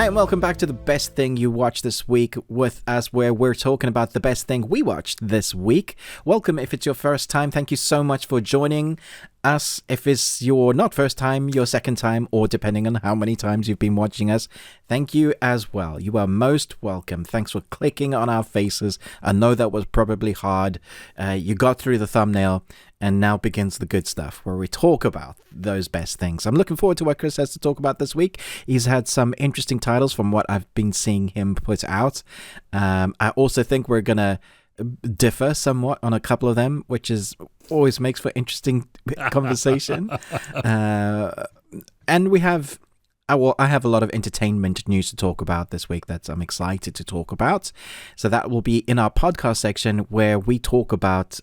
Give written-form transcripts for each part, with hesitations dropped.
Hi, and welcome back to the best thing you watched this week with us, where we're talking about the best thing we watched this week. Welcome if it's your first time. Thank you so much for joining us. If it's your not first time, your second time, or depending on how many times you've been watching us, thank you as well. You are most welcome. Thanks for clicking on our faces. I know that was probably hard. You got through the thumbnail. And now begins the good stuff, where we talk about those best things. I'm looking forward to what Chris has to talk about this week. He's had some interesting titles from what I've been seeing him put out. I also think we're going to differ somewhat on a couple of them, which is always makes for interesting conversation. And we have... I have a lot of entertainment news to talk about this week that I'm excited to talk about. So that will be in our podcast section, where we talk about...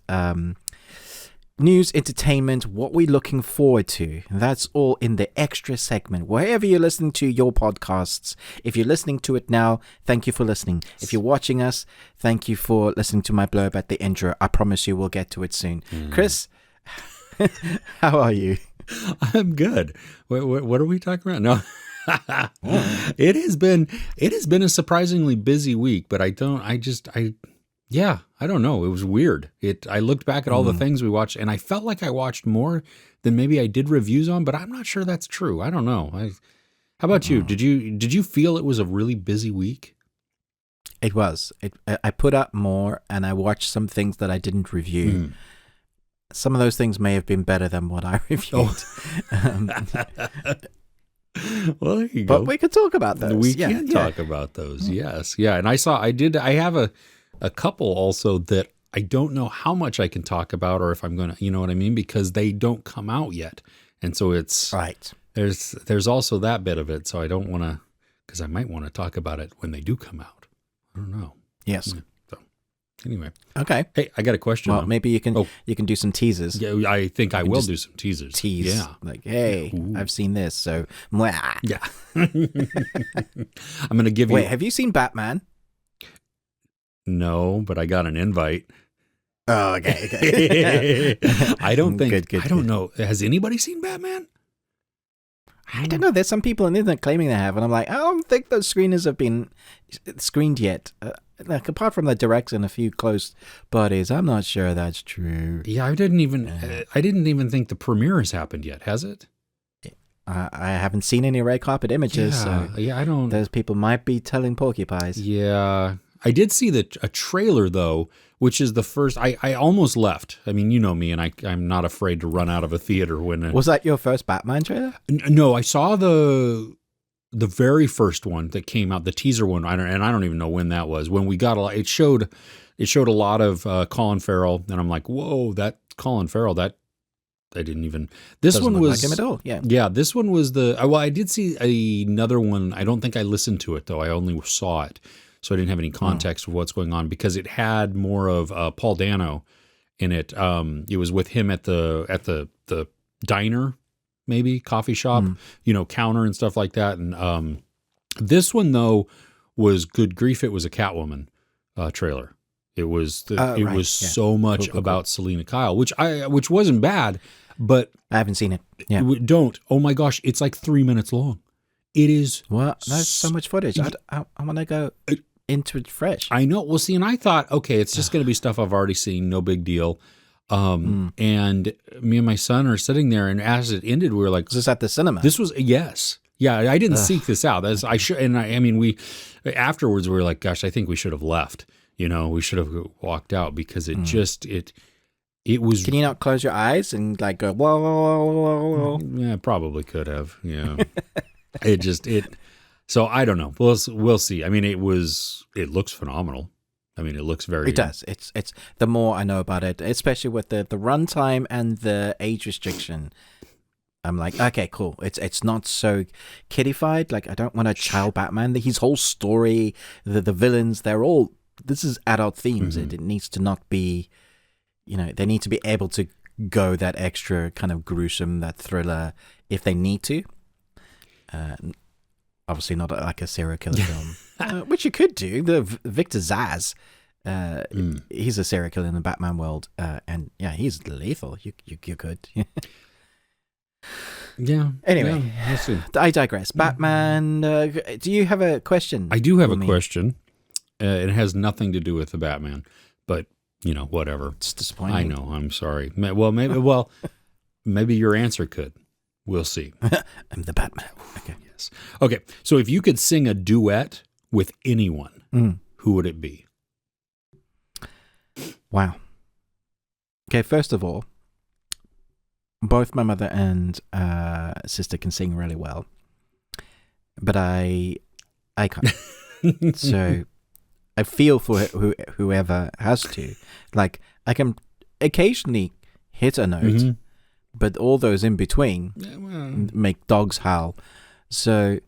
news, entertainment, what we're looking forward to. That's all in the extra segment. Wherever you're listening to your podcasts, if you're listening to it now, thank you for listening. If you're watching us, thank you for listening to my blurb at the intro. I promise you we'll get to it soon. Chris, how are you? I'm good. What are we talking about? No. It has been a surprisingly busy week, but I don't know. It was weird. I looked back at all the things we watched, and I felt like I watched more than maybe I did reviews on, but I'm not sure that's true. I don't know. How about you? Did you feel it was a really busy week? It was. I put up more, and I watched some things that I didn't review. Some of those things may have been better than what I reviewed. Well, there you go. But we could talk about those. We can talk about those. Yes. Yeah. And I have a couple also that I don't know how much I can talk about, or if I'm going to, you know what I mean? Because they don't come out yet. And so it's right. There's also that bit of it. So I don't want to, because I might want to talk about it when they do come out. I don't know. Yes. So anyway. Okay. Hey, I got a question. Well, maybe you can do some teasers. Yeah, I think I will do some teasers. Tease. Yeah. Like, hey, I've seen this. So, mwah. Yeah. I'm going to give you. Wait, have you seen Batman? No, but I got an invite. Oh, okay. I don't think. Good, I don't know. Has anybody seen Batman? I don't know. There's some people on the internet claiming they have, and I'm like, I don't think those screeners have been screened yet. Like, apart from the directs and a few close buddies, I'm not sure that's true. Yeah, I didn't even think the premiere has happened yet. Has it? I haven't seen any red carpet images. Yeah, I don't. Those people might be telling porcupines. Yeah. I did see a trailer, though, which is the first. I almost left. I mean, you know me, and I'm not afraid to run out of a theater when. Was that your first Batman trailer? No, I saw the very first one that came out, the teaser one. I don't even know when that was. When we got it showed a lot of Colin Farrell, and I'm like, whoa, that Colin Farrell, that I didn't even. This Doesn't one look was like him at all. Yeah, yeah. This one was I did see another one. I don't think I listened to it though. I only saw it. So I didn't have any context of what's going on, because it had more of Paul Dano in it. It was with him at the diner, maybe coffee shop, counter and stuff like that. And this one though was good grief. It was a Catwoman trailer. It was so much about Selena Kyle, which wasn't bad, but I haven't seen it. Yeah, don't. Oh my gosh, it's like 3 minutes long. It is. Well, there's so much footage. I want to go into it fresh. I know. Well, see, and I thought, okay, it's just going to be stuff I've already seen. No big deal. And me and my son are sitting there, and as it ended, we were like, "Was this at the cinema?" This was yes, yeah. I didn't seek this out. I should, and I mean, we afterwards we were like, "Gosh, I think we should have left." We should have walked out, because it just it was. Can you not close your eyes and like go whoa, whoa, whoa, whoa? Yeah, probably could have. Yeah. So I don't know. We'll see. I mean, it looks phenomenal. I mean, it looks very. It does. It's the more I know about it, especially with the runtime and the age restriction. I'm like, okay, cool. It's not so kiddified. Like, I don't want a child Batman. His whole story, the villains, they're all. This is adult themes. It needs to not be. They need to be able to go that extra kind of gruesome, that thriller, if they need to. Obviously not like a serial killer film, which you could do. The Victor Zsasz, he's a serial killer in the Batman world, and yeah, he's lethal. You could. Yeah. Anyway, yeah, we'll see. I digress. Batman, do you have a question? I do have for a me? question. It has nothing to do with the Batman, but whatever. It's disappointing. I know. I'm sorry. Maybe your answer could. We'll see. I'm the Batman. Okay. Yes. Okay. So if you could sing a duet with anyone, who would it be? Wow. Okay, first of all, both my mother and sister can sing really well, but I can't. So I feel for whoever has to. Like, I can occasionally hit a note, but all those in between make dogs howl. So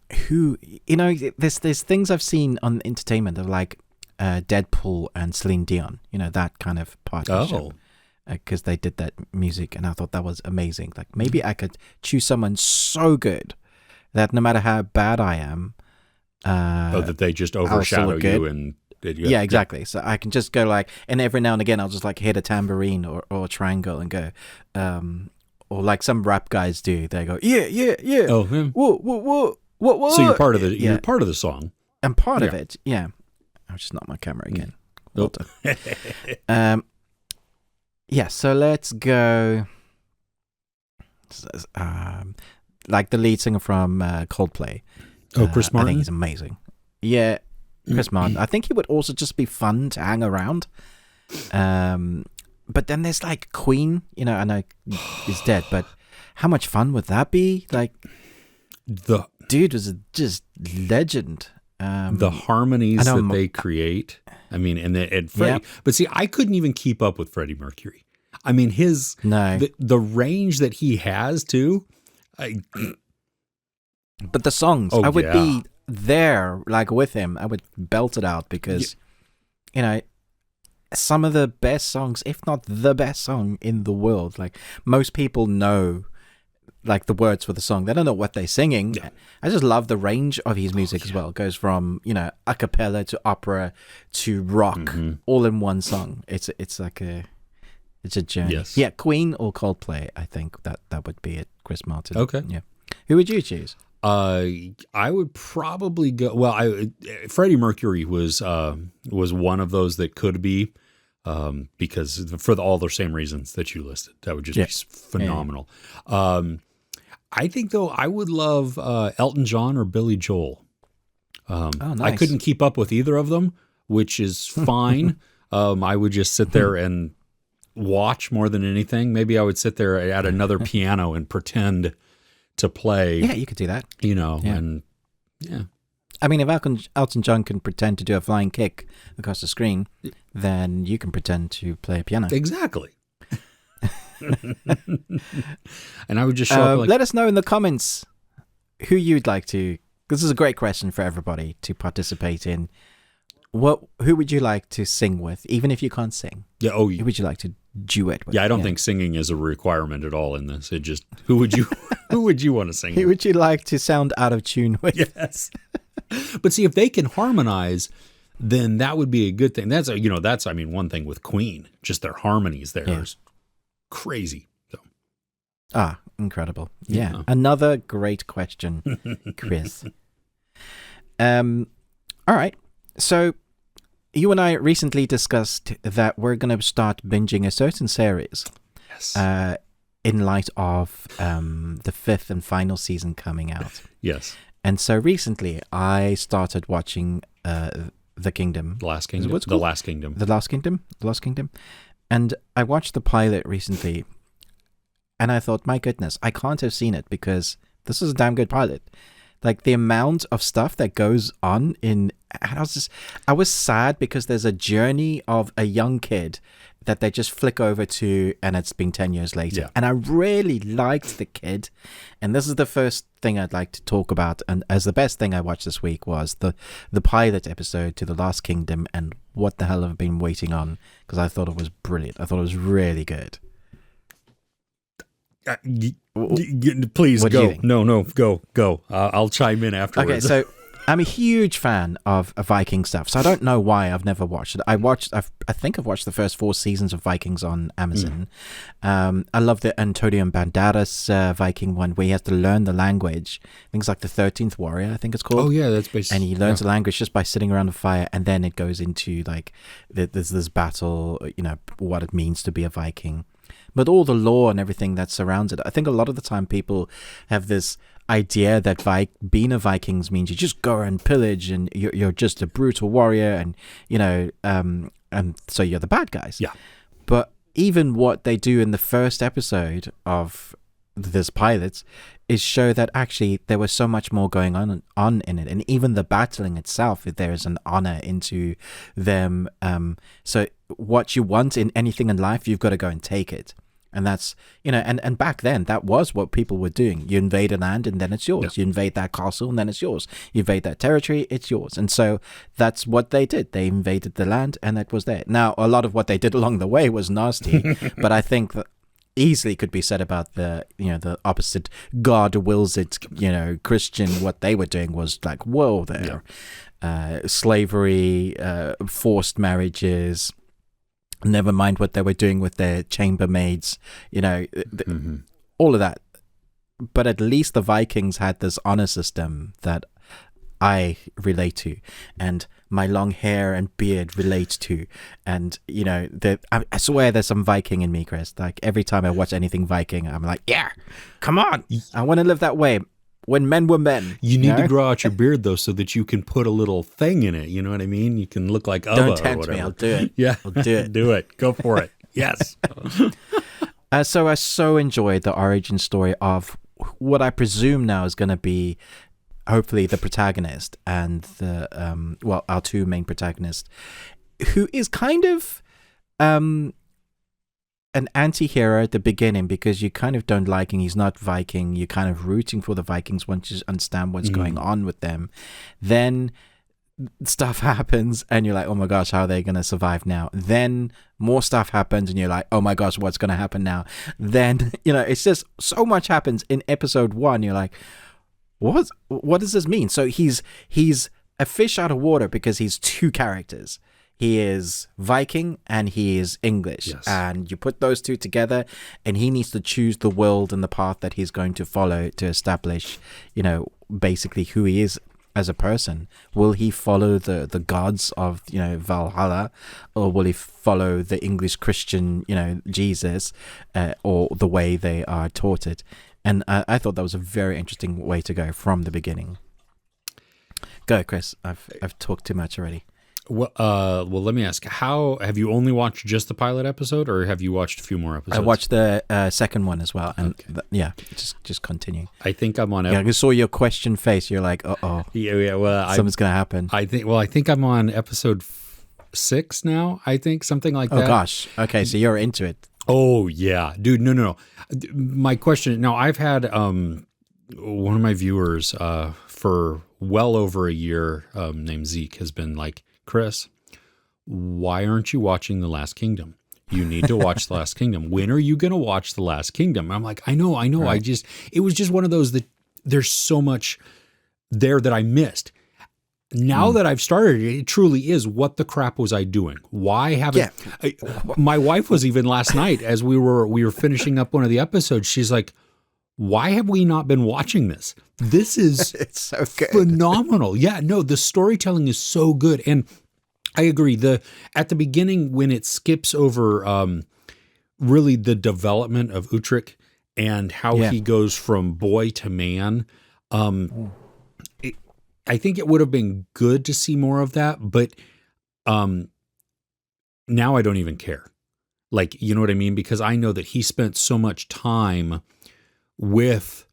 there's things I've seen on entertainment of like Deadpool and Celine Dion, that kind of partnership. Because they did that music, and I thought that was amazing. Like, maybe I could choose someone so good that no matter how bad I am, that they just overshadow you and yeah, exactly. So I can just go like, and every now and again I'll just like hit a tambourine or a triangle and go, or like some rap guys do. They go, yeah. Oh, him. What? So you're part of the you're part of the song. I'm part of it. Yeah. I'll just knock my camera again. Well done. Yeah, so let's go. Like the lead singer from Coldplay. Chris Martin? I think he's amazing. Yeah, Chris Martin. I think he would also just be fun to hang around. But then there's like Queen. I know he's dead, but how much fun would that be? Like, the dude was just legend. The harmonies that they create. I mean, and Freddie. Yeah. But see, I couldn't even keep up with Freddie Mercury. I mean, the range that he has too. But the songs, I would be there like with him. I would belt it out because, some of the best songs, if not the best song in the world. Like, most people know like the words for the song. They don't know what they're singing. Yeah. I just love the range of his music as well. It goes from, a cappella to opera to rock all in one song. It's like it's a journey. Yes. Yeah, Queen or Coldplay, I think that would be it. Chris Martin. Okay. Yeah. Who would you choose? I would probably go. Well, Freddie Mercury was one of those that could be, because for all the same reasons that you listed, that would just be phenomenal. Yeah. I think though I would love Elton John or Billy Joel. Nice. I couldn't keep up with either of them, which is fine. I would just sit there and watch more than anything. Maybe I would sit there at another piano and pretend to play. Yeah, you could do that. And yeah. I mean, if Elton John can pretend to do a flying kick across the screen, then you can pretend to play a piano. Exactly. And I would just show up like, let us know in the comments who you'd like to. This is a great question for everybody to participate in. Who would you like to sing with, even if you can't sing? Yeah. Who would you like to duet with? Yeah, I don't think singing is a requirement at all in this. It just who would you want to sing with? Who would you like to sound out of tune with? Yes. But see, if they can harmonize, then that would be a good thing. That's one thing with Queen, just their harmonies there is crazy. So. Incredible. Yeah. Another great question, Chris. All right. So you and I recently discussed that we're going to start binging a certain series. Yes. In light of the 5th and final season coming out. Yes. And so recently I started watching The Kingdom. The Last Kingdom. The Last Kingdom. And I watched the pilot recently, and I thought, my goodness, I can't have seen it because this is a damn good pilot. Like, the amount of stuff that goes on I was sad because there's a journey of a young kid that they just flick over to, and it's been 10 years later. Yeah. And I really liked the kid. And this is the first thing I'd like to talk about. And as the best thing I watched this week was the pilot episode to The Last Kingdom, and what the hell I've been waiting on, because I thought it was brilliant. I thought it was really good. Please go. No, go. I'll chime in afterwards. Okay, so I'm a huge fan of Viking stuff, so I don't know why I've never watched it. I think I've watched the first 4 seasons of Vikings on Amazon. I love the Antonio Banderas Viking one where he has to learn the language. I think it's like the 13th Warrior, I think it's called. Oh yeah, that's basically. And he learns the language just by sitting around a fire, and then it goes into like there's this battle, what it means to be a Viking. But all the lore and everything that surrounds it, I think a lot of the time people have this idea that being a Vikings means you just go and pillage and you're just a brutal warrior and so you're the bad guys. Yeah. But even what they do in the first episode of this pilot is show that actually there was so much more going on in it, and even the battling itself, there is an honor into them. So what you want in anything in life, you've got to go and take it. And that's, and back then, that was what people were doing. You invade a land and then it's yours. Yeah. You invade that castle and then it's yours. You invade that territory, it's yours. And so that's what they did. They invaded the land and it was there. Now, a lot of what they did along the way was nasty, but I think that easily could be said about the opposite. God wills it, Christian, what they were doing was like, whoa there. Yeah. Slavery, forced marriages, never mind what they were doing with their chambermaids, all of that. But at least the Vikings had this honor system that I relate to, and my long hair and beard relate to. And, I swear there's some Viking in me, Chris. Like every time I watch anything Viking, I'm like, yeah, come on. I want to live that way. When men were men. You need to grow out your beard, though, so that you can put a little thing in it. You know what I mean? You can look like Ubba. Don't tempt me. I'll do it. Yeah. I'll do it. Do it. Go for it. Yes. So I so enjoyed the origin story of what I presume now is going to be hopefully the protagonist and our 2 main protagonists, who is kind of an anti-hero at the beginning because you kind of don't like him. He's not Viking. You're kind of rooting for the Vikings once you understand what's going on with them. Then stuff happens and you're like, oh my gosh, how are they going to survive now? Then more stuff happens and you're like, oh my gosh, what's going to happen now? Then, it's just so much happens in episode 1. You're like, what does this mean? So he's a fish out of water because he's 2 characters. He is Viking and he is English. Yes. And you put those 2 together and he needs to choose the world and the path that he's going to follow to establish, basically who he is as a person. Will he follow the gods of, Valhalla, or will he follow the English Christian, Jesus, or the way they are taught it? And I thought that was a very interesting way to go from the beginning. Go, Chris. I've talked too much already. Well, let me ask. How have you only watched just the pilot episode, or have you watched a few more episodes? I watched the second one as well, and just continue. I think I'm on. I saw your question face. You're like, oh, yeah. Well, something's gonna happen. I think I'm on episode 6 now. I think something like that. Oh gosh. Okay, so you're into it. Oh yeah, dude. No. My question. Now I've had one of my viewers for well over a year, named Zeke, has been like, Chris, why aren't you watching The Last Kingdom? You need to watch The Last Kingdom. When are you going to watch The Last Kingdom? I'm like, I know. Right. It was just one of those that there's so much there that I missed. Now that I've started, it truly is, what the crap was I doing? Why haven't my wife was even last night as we were finishing up one of the episodes. She's like, why have we not been watching this? This is it's so good. Phenomenal. Yeah, no, the storytelling is so good. And I agree. At the beginning, when it skips over really the development of Uhtred and how he goes from boy to man, I think it would have been good to see more of that. But now I don't even care. Like, you know what I mean? Because I know that he spent so much time with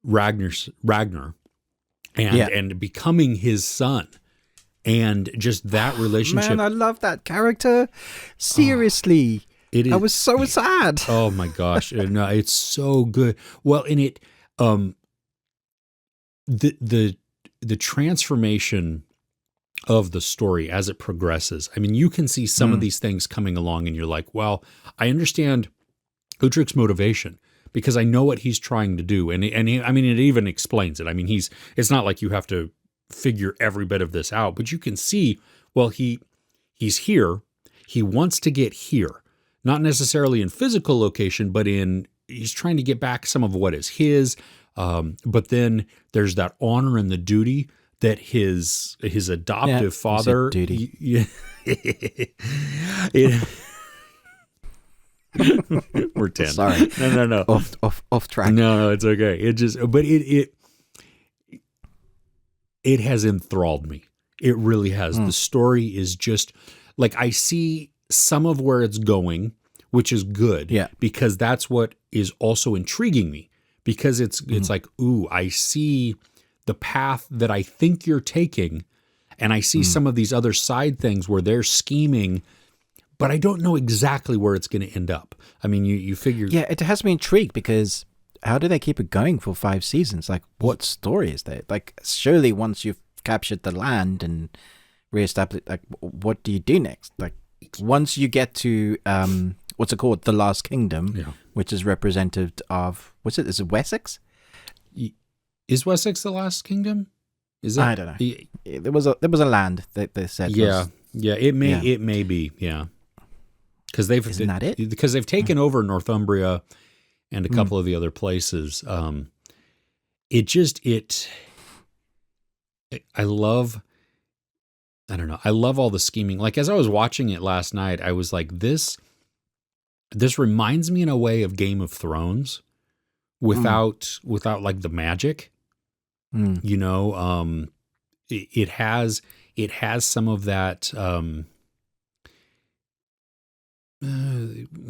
Ragnar and becoming his son, and just that relationship. Man, I love that character. Seriously, it is. I was so sad. Oh my gosh, no, it's so good. Well, and it, the transformation of the story as it progresses. I mean, you can see some of these things coming along, and you're like, well, I understand Uhtred's motivation, because I know what he's trying to do. And he, I mean, it even explains it. I mean, it's not like you have to figure every bit of this out, but you can see, well, he's here. He wants to get here, not necessarily in physical location, but he's trying to get back some of what is his. But then there's that honor and the duty that his adoptive father. Duty. We're 10. Sorry. No. Off track. No, it's okay. It has enthralled me. It really has. The story is just like, I see some of where it's going, which is good. Yeah. Because that's what is also intriguing me. Because it's like, ooh, I see the path that I think you're taking, and I see some of these other side things where they're scheming, but I don't know exactly where it's going to end up. I mean, you figure... Yeah, it has me intrigued, because how do they keep it going for 5 seasons? Like, what story is there? Like, surely once you've captured the land and reestablished, like, what do you do next? Like, once you get to, what's it called? The Last Kingdom, which is representative of, is it Wessex? Is Wessex the Last Kingdom? Is it? I don't know. There was a land that they said. It may be. Yeah, because isn't that it? Because they've taken over Northumbria and a couple of the other places. I love all the scheming. Like, as I was watching it last night, I was like, this reminds me in a way of Game of Thrones without like the magic. You know, it has some of that.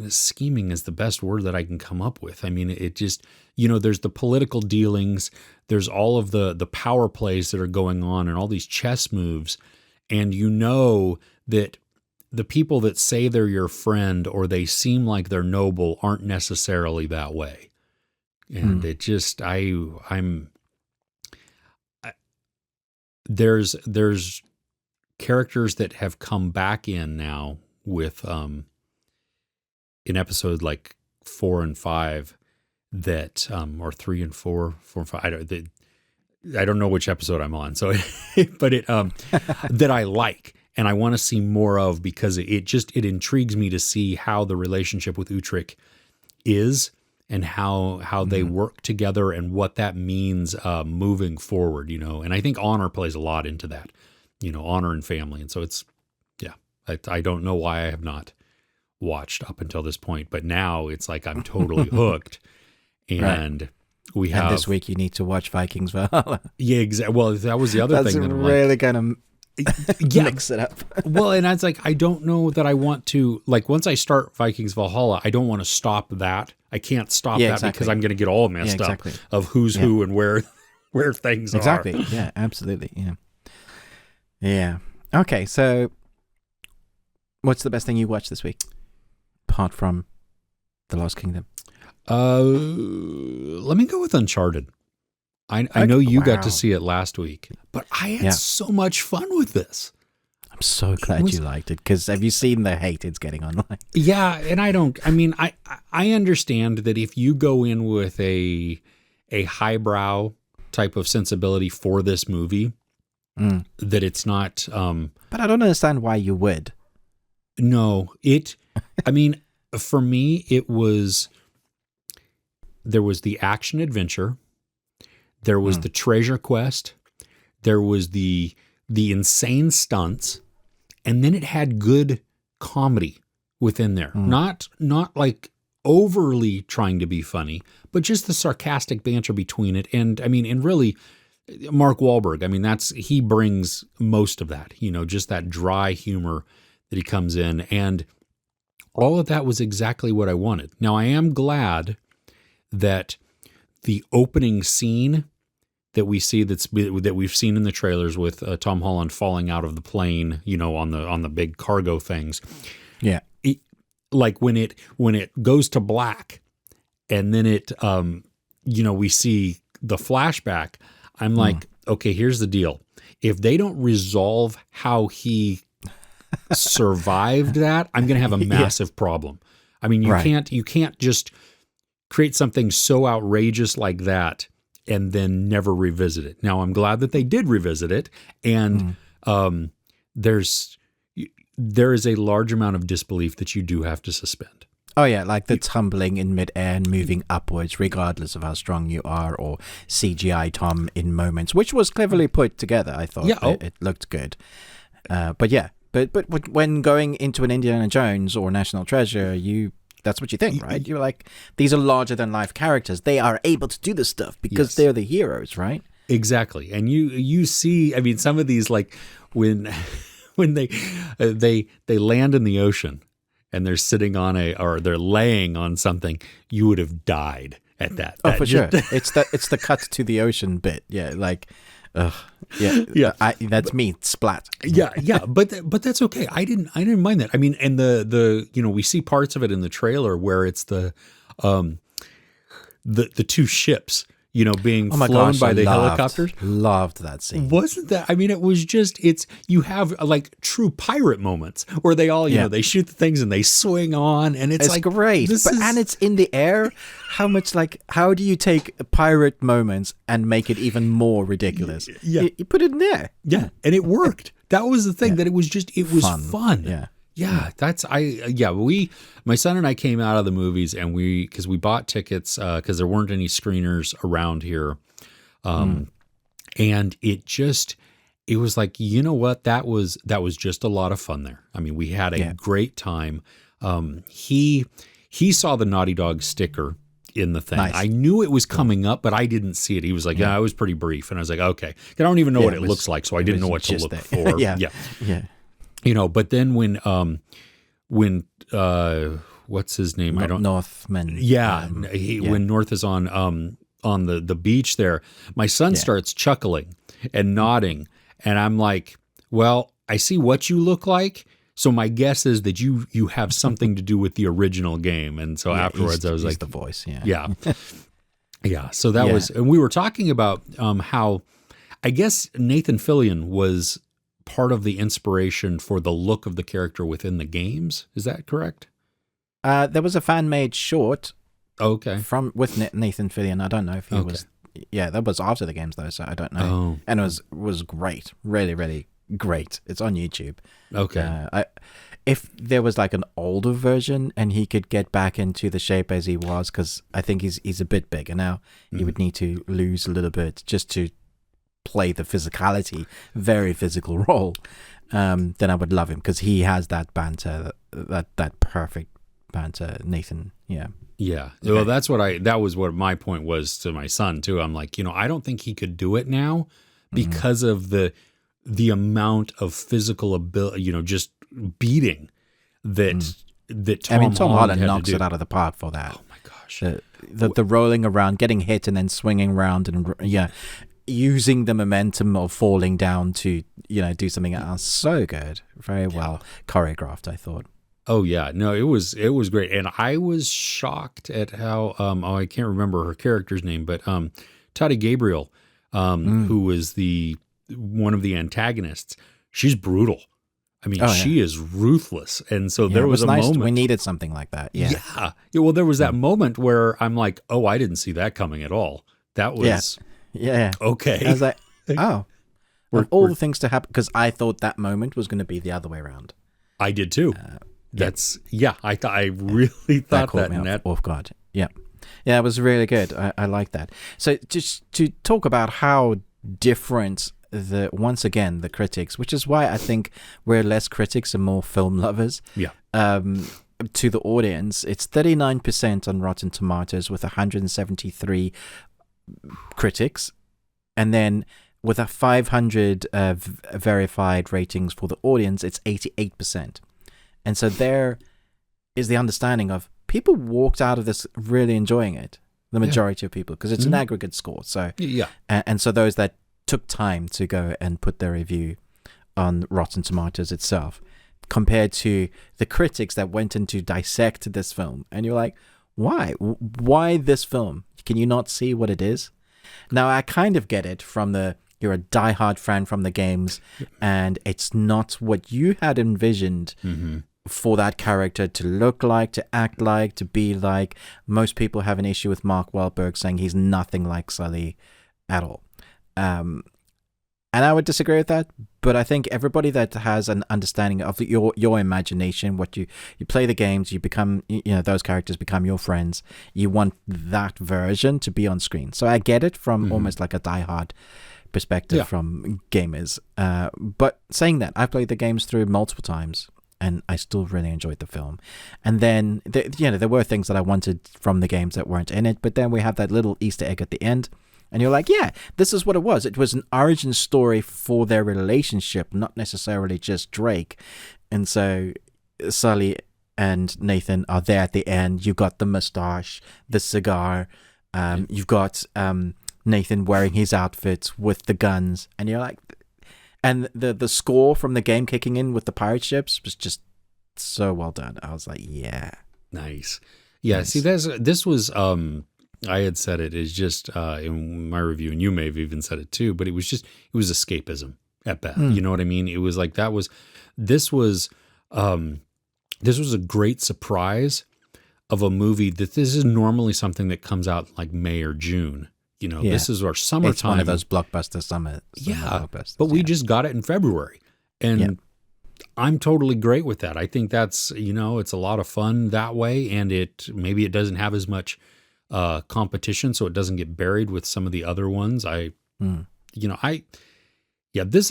Scheming is the best word that I can come up with. I mean, it just, there's the political dealings, there's all of the power plays that are going on, and all these chess moves, and that the people that say they're your friend or they seem like they're noble aren't necessarily that way. And it just, there's characters that have come back in now with in episode like 4 and 5 that or 3 and 4 and 5, I don't know which episode I'm on, so but it that I like and I want to see more of, because it intrigues me to see how the relationship with Utrecht is, and how they work together, and what that means moving forward, and I think honor plays a lot into that, honor and family. And so it's, I don't know why I have not watched up until this point, but now it's like I'm totally hooked. And we have... And this week you need to watch Vikings Valhalla. Yeah, exactly. Well, that was the other thing. That's really going to mix it up. Well, and I was like, I don't know that I want to, like, once I start Vikings Valhalla, I don't want to stop that. I can't stop that because I'm going to get all messed up of who's who and where things are. Exactly. Yeah, absolutely. Yeah. Okay, so what's the best thing you watched this week, apart from The Lost Kingdom? Let me go with Uncharted. I know you got to see it last week, but I had so much fun with this. I'm so glad you liked it, because have you seen the hate it's getting online? Yeah, and I understand that if you go in with a highbrow type of sensibility for this movie, that it's not... but I don't understand why you would. No, for me, there was the action adventure, there was the treasure quest, there was the insane stunts, and then it had good comedy within there. Not like overly trying to be funny, but just the sarcastic banter between it. And really, Mark Wahlberg, he brings most of that, just that dry humor that he comes in, and all of that was exactly what I wanted. Now, I am glad that the opening scene that we see that we've seen in the trailers with Tom Holland falling out of the plane, on the big cargo things. Yeah. Like when it goes to black, and then it we see the flashback, I'm like, okay, here's the deal. If they don't resolve how he survived that, I'm going to have a massive problem. You can't just create something so outrageous like that and then never revisit it. Now, I'm glad that they did revisit it, and there is a large amount of disbelief that you do have to suspend. Oh, yeah, like the tumbling in midair and moving upwards, regardless of how strong you are, or CGI Tom in moments, which was cleverly put together, I thought. Yeah, it looked good. But when going into an Indiana Jones or National Treasure, that's what you think, right? You're like, these are larger-than-life characters. They are able to do this stuff because they're the heroes, right? Exactly. And you see, I mean, some of these, like, when they land in the ocean, and they're sitting on or they're laying on something, you would have died at that. Oh, for sure. It's the cut to the ocean bit. Yeah, like, yeah. That's me, splat. Yeah. But that's okay. I didn't mind that. I mean, and the we see parts of it in the trailer where it's the two ships, being flown by the helicopters. Loved that scene. Wasn't that? I mean, it was just, you have like true pirate moments where they all, they shoot the things and they swing on, and it's like great. And it's in the air. How do you take pirate moments and make it even more ridiculous? Yeah. You put it in there. Yeah. And it worked. That was the thing, that it was fun. Yeah. Yeah, my son and I came out of the movies, and because we bought tickets because there weren't any screeners around here, and it was like, you know what, that was just a lot of fun there. I mean, we had a great time. He saw the Naughty Dog sticker in the thing. Nice. I knew it was coming up, but I didn't see it. He was like, it was pretty brief, and I was like, okay, I don't even know what it looks like, so I didn't know what to look for. Yeah. But then when what's his name? I don't. Northman. Yeah, when North is on the beach there, my son starts chuckling and nodding, and I'm like, well, I see what you look like. So my guess is that you have something to do with the original game. And so afterwards, I was like, the voice. Yeah. So that was, and we were talking about how I guess Nathan Fillion was part of the inspiration for the look of the character within the games. Is that correct? There was a fan-made short. Okay. With Nathan Fillion. I don't know if he was. Yeah, that was after the games though, so I don't know. Oh. And it was great, really, really great. It's on YouTube. Okay. If there was like an older version and he could get back into the shape as he was, because I think he's a bit bigger now. He would need to lose a little bit just to play the physicality, very physical role, then I would love him, because he has that banter, that perfect banter, Nathan. Yeah. Okay. Well, that was what my point was to my son too. I'm like, I don't think he could do it now because of the amount of physical ability, just beating that Tom Holland knocks it out of the park for that. Oh my gosh. The rolling around, getting hit and then swinging around, and using the momentum of falling down to, do something else. So good. Very well choreographed, I thought. Oh yeah. No, it was great. And I was shocked at how, I can't remember her character's name, but Tati Gabriel, who was one of the antagonists, she's brutal. I mean, she is ruthless. And so there was a moment. We needed something like that. Yeah. Well, there was that moment where I'm like, oh, I didn't see that coming at all. That was okay. I was like, oh, of all the things to happen, because I thought that moment was going to be the other way around. I did too. I really thought that off guard. Yeah, it was really good. I like that. So just to talk about how different once again the critics, which is why I think we're less critics and more film lovers. Yeah. To the audience, it's 39% on Rotten Tomatoes with 173 critics, and then with a 500 verified ratings for the audience, it's 88%. And so there is the understanding of people walked out of this really enjoying it. The majority of people, because it's an aggregate score. So and so those that took time to go and put their review on Rotten Tomatoes itself, compared to the critics that went in to dissect this film, and you're like, why this film? Can you not see what it is? Now I kind of get it from you're a diehard fan from the games, and it's not what you had envisioned for that character to look like, to act like, to be like. Most people have an issue with Mark Wahlberg saying he's nothing like Sully at all. And I would disagree with that, but I think everybody that has an understanding of your imagination, what you play the games, you become, those characters become your friends. You want that version to be on screen. So I get it from almost like a diehard perspective from gamers. But saying that, I've played the games through multiple times, and I still really enjoyed the film. And then, there were things that I wanted from the games that weren't in it, but then we have that little Easter egg at the end. And you're like, yeah, this is what it was. It was an origin story for their relationship, not necessarily just Drake. And so Sully and Nathan are there at the end. You've got the mustache, the cigar. You've got Nathan wearing his outfit with the guns. And you're like, and the score from the game kicking in with the pirate ships was just so well done. I was like, yeah. Nice. Yeah, nice. See, this was... I had said it is just in my review, and you may have even said it too, but it was escapism at best. You know what I mean? It was like this was a great surprise of a movie that this is normally something that comes out like May or June. This is our summertime. It's one of those blockbuster summer blockbusters. But we just got it in February, and I'm totally great with that. I think that's it's a lot of fun that way, and maybe it doesn't have as much competition, so it doesn't get buried with some of the other ones. This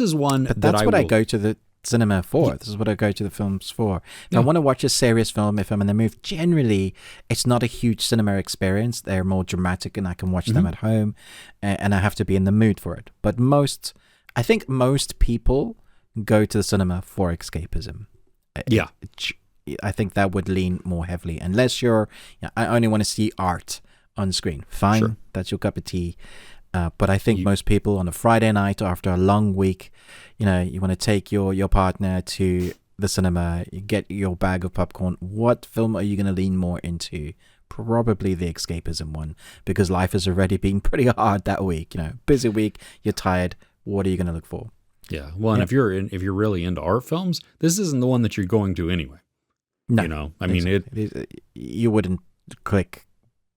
is one but that's what I go to the cinema for. This is what I go to the films for. If I want to watch a serious film, if I'm in the mood, generally it's not a huge cinema experience. They're more dramatic, and I can watch them at home, and I have to be in the mood for it. But I think most people go to the cinema for escapism. I think that would lean more heavily, unless I only want to see art on screen. Fine, sure. That's your cup of tea. But I think most people on a Friday night after a long week, you want to take your partner to the cinema, you get your bag of popcorn. What film are you going to lean more into? Probably the escapism one, because life has already been pretty hard that week. Busy week, you're tired. What are you going to look for? Yeah. Well, and if you're really into art films, this isn't the one that you're going to anyway. No, you wouldn't click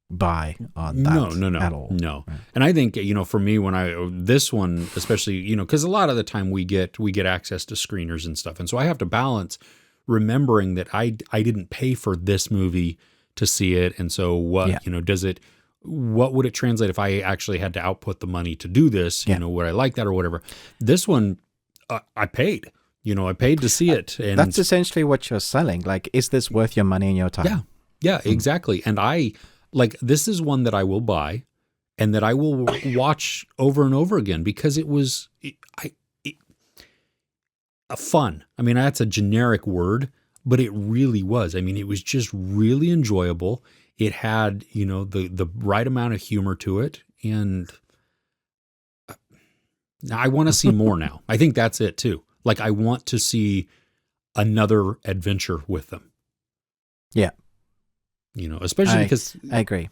buy on that at all. No. Right. And I think, for me, when this one, especially, because a lot of the time we get access to screeners and stuff. And so I have to balance remembering that I didn't pay for this movie to see it. And so what would it translate if I actually had to output the money to do this? Would I like that or whatever? This one, I paid. I paid to see it. And that's essentially what you're selling. Like, is this worth your money and your time? Yeah, exactly. And this is one that I will buy and that I will watch over and over again, because it was fun. I mean, that's a generic word, but it really was. I mean, it was just really enjoyable. It had, the right amount of humor to it. And I want to see more now. I think that's it too. Like, I want to see another adventure with them. Yeah. Especially because... I agree.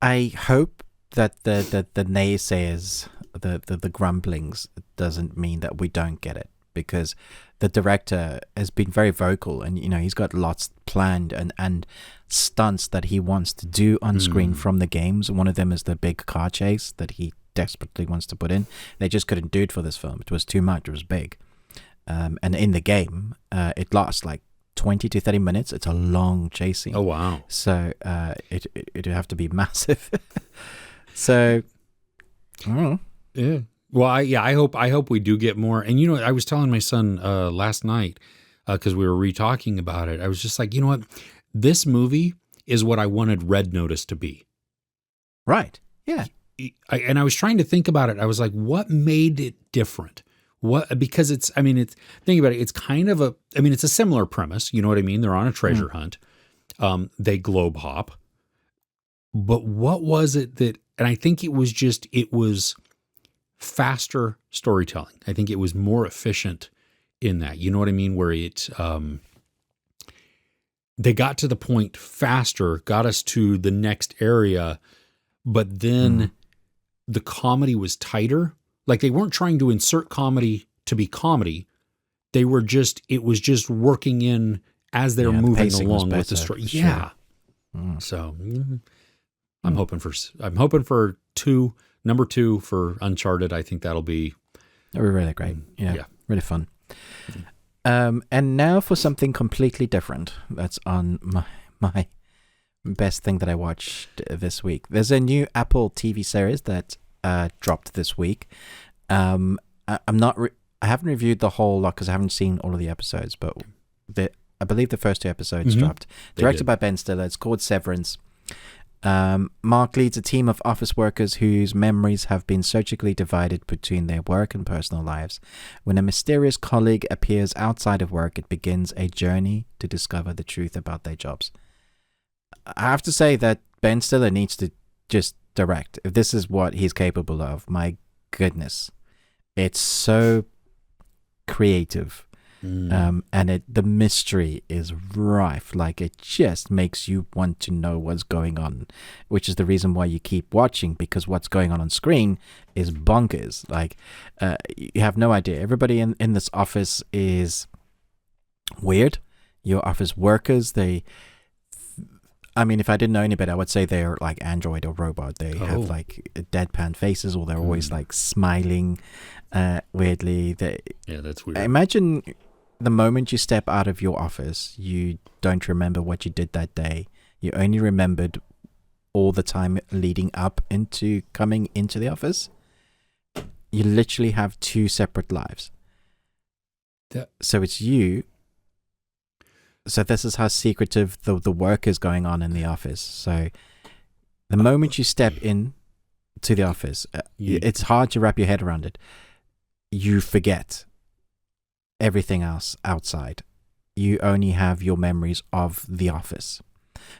I hope that the naysayers, the grumblings, doesn't mean that we don't get it, because the director has been very vocal, and, he's got lots planned and stunts that he wants to do on screen from the games. One of them is the big car chase that he desperately wants to put in. They just couldn't do it for this film. It was too much. It was big. And in the game, it lasts like 20 to 30 minutes. It's a long chase scene. Oh, wow. So it'd have to be massive. So, I don't know. Yeah. Well, I hope we do get more. And, I was telling my son last night, because we were re-talking about it, I was just like, you know what? This movie is what I wanted Red Notice to be. Right. Yeah. And I was trying to think about it. I was like, what made it different? Because think about it. It's kind of it's a similar premise. You know what I mean? They're on a treasure hunt. They globe hop. But what was it that, and I think it was faster storytelling. I think it was more efficient in that. You know what I mean? Where they got to the point faster, got us to the next area, but then the comedy was tighter. Like, they weren't trying to insert comedy to be comedy. It was just working in as they're moving along with the story. Sure. So I'm hoping for number 2 for Uncharted. I think that'll be really great. Yeah. Really fun. And now for something completely different. That's on my best thing that I watched this week. There's a new Apple TV series that dropped this week. I haven't reviewed the whole lot because I haven't seen all of the episodes, but I believe the first 2 episodes dropped. Directed by Ben Stiller. It's called Severance. Mark leads a team of office workers whose memories have been surgically divided between their work and personal lives. When a mysterious colleague appears outside of work, it begins a journey to discover the truth about their jobs. I have to say that Ben Stiller needs to just direct. If this is what he's capable of, my goodness. It's so creative. And the mystery is rife. Like, it just makes you want to know what's going on, which is the reason why you keep watching, because what's going on screen is bonkers. Like, you have no idea. Everybody in this office is weird. Your office workers, if I didn't know any better, I would say they're like android or robot. They have like deadpan faces, or they're always like smiling weirdly. That's weird. Imagine the moment you step out of your office, you don't remember what you did that day. You only remembered all the time leading up into coming into the office. You literally have 2 separate lives. So it's you. So this is how secretive the work is going on in the office. So the moment you step in to the office, it's hard to wrap your head around it. You forget everything else outside. You only have your memories of the office.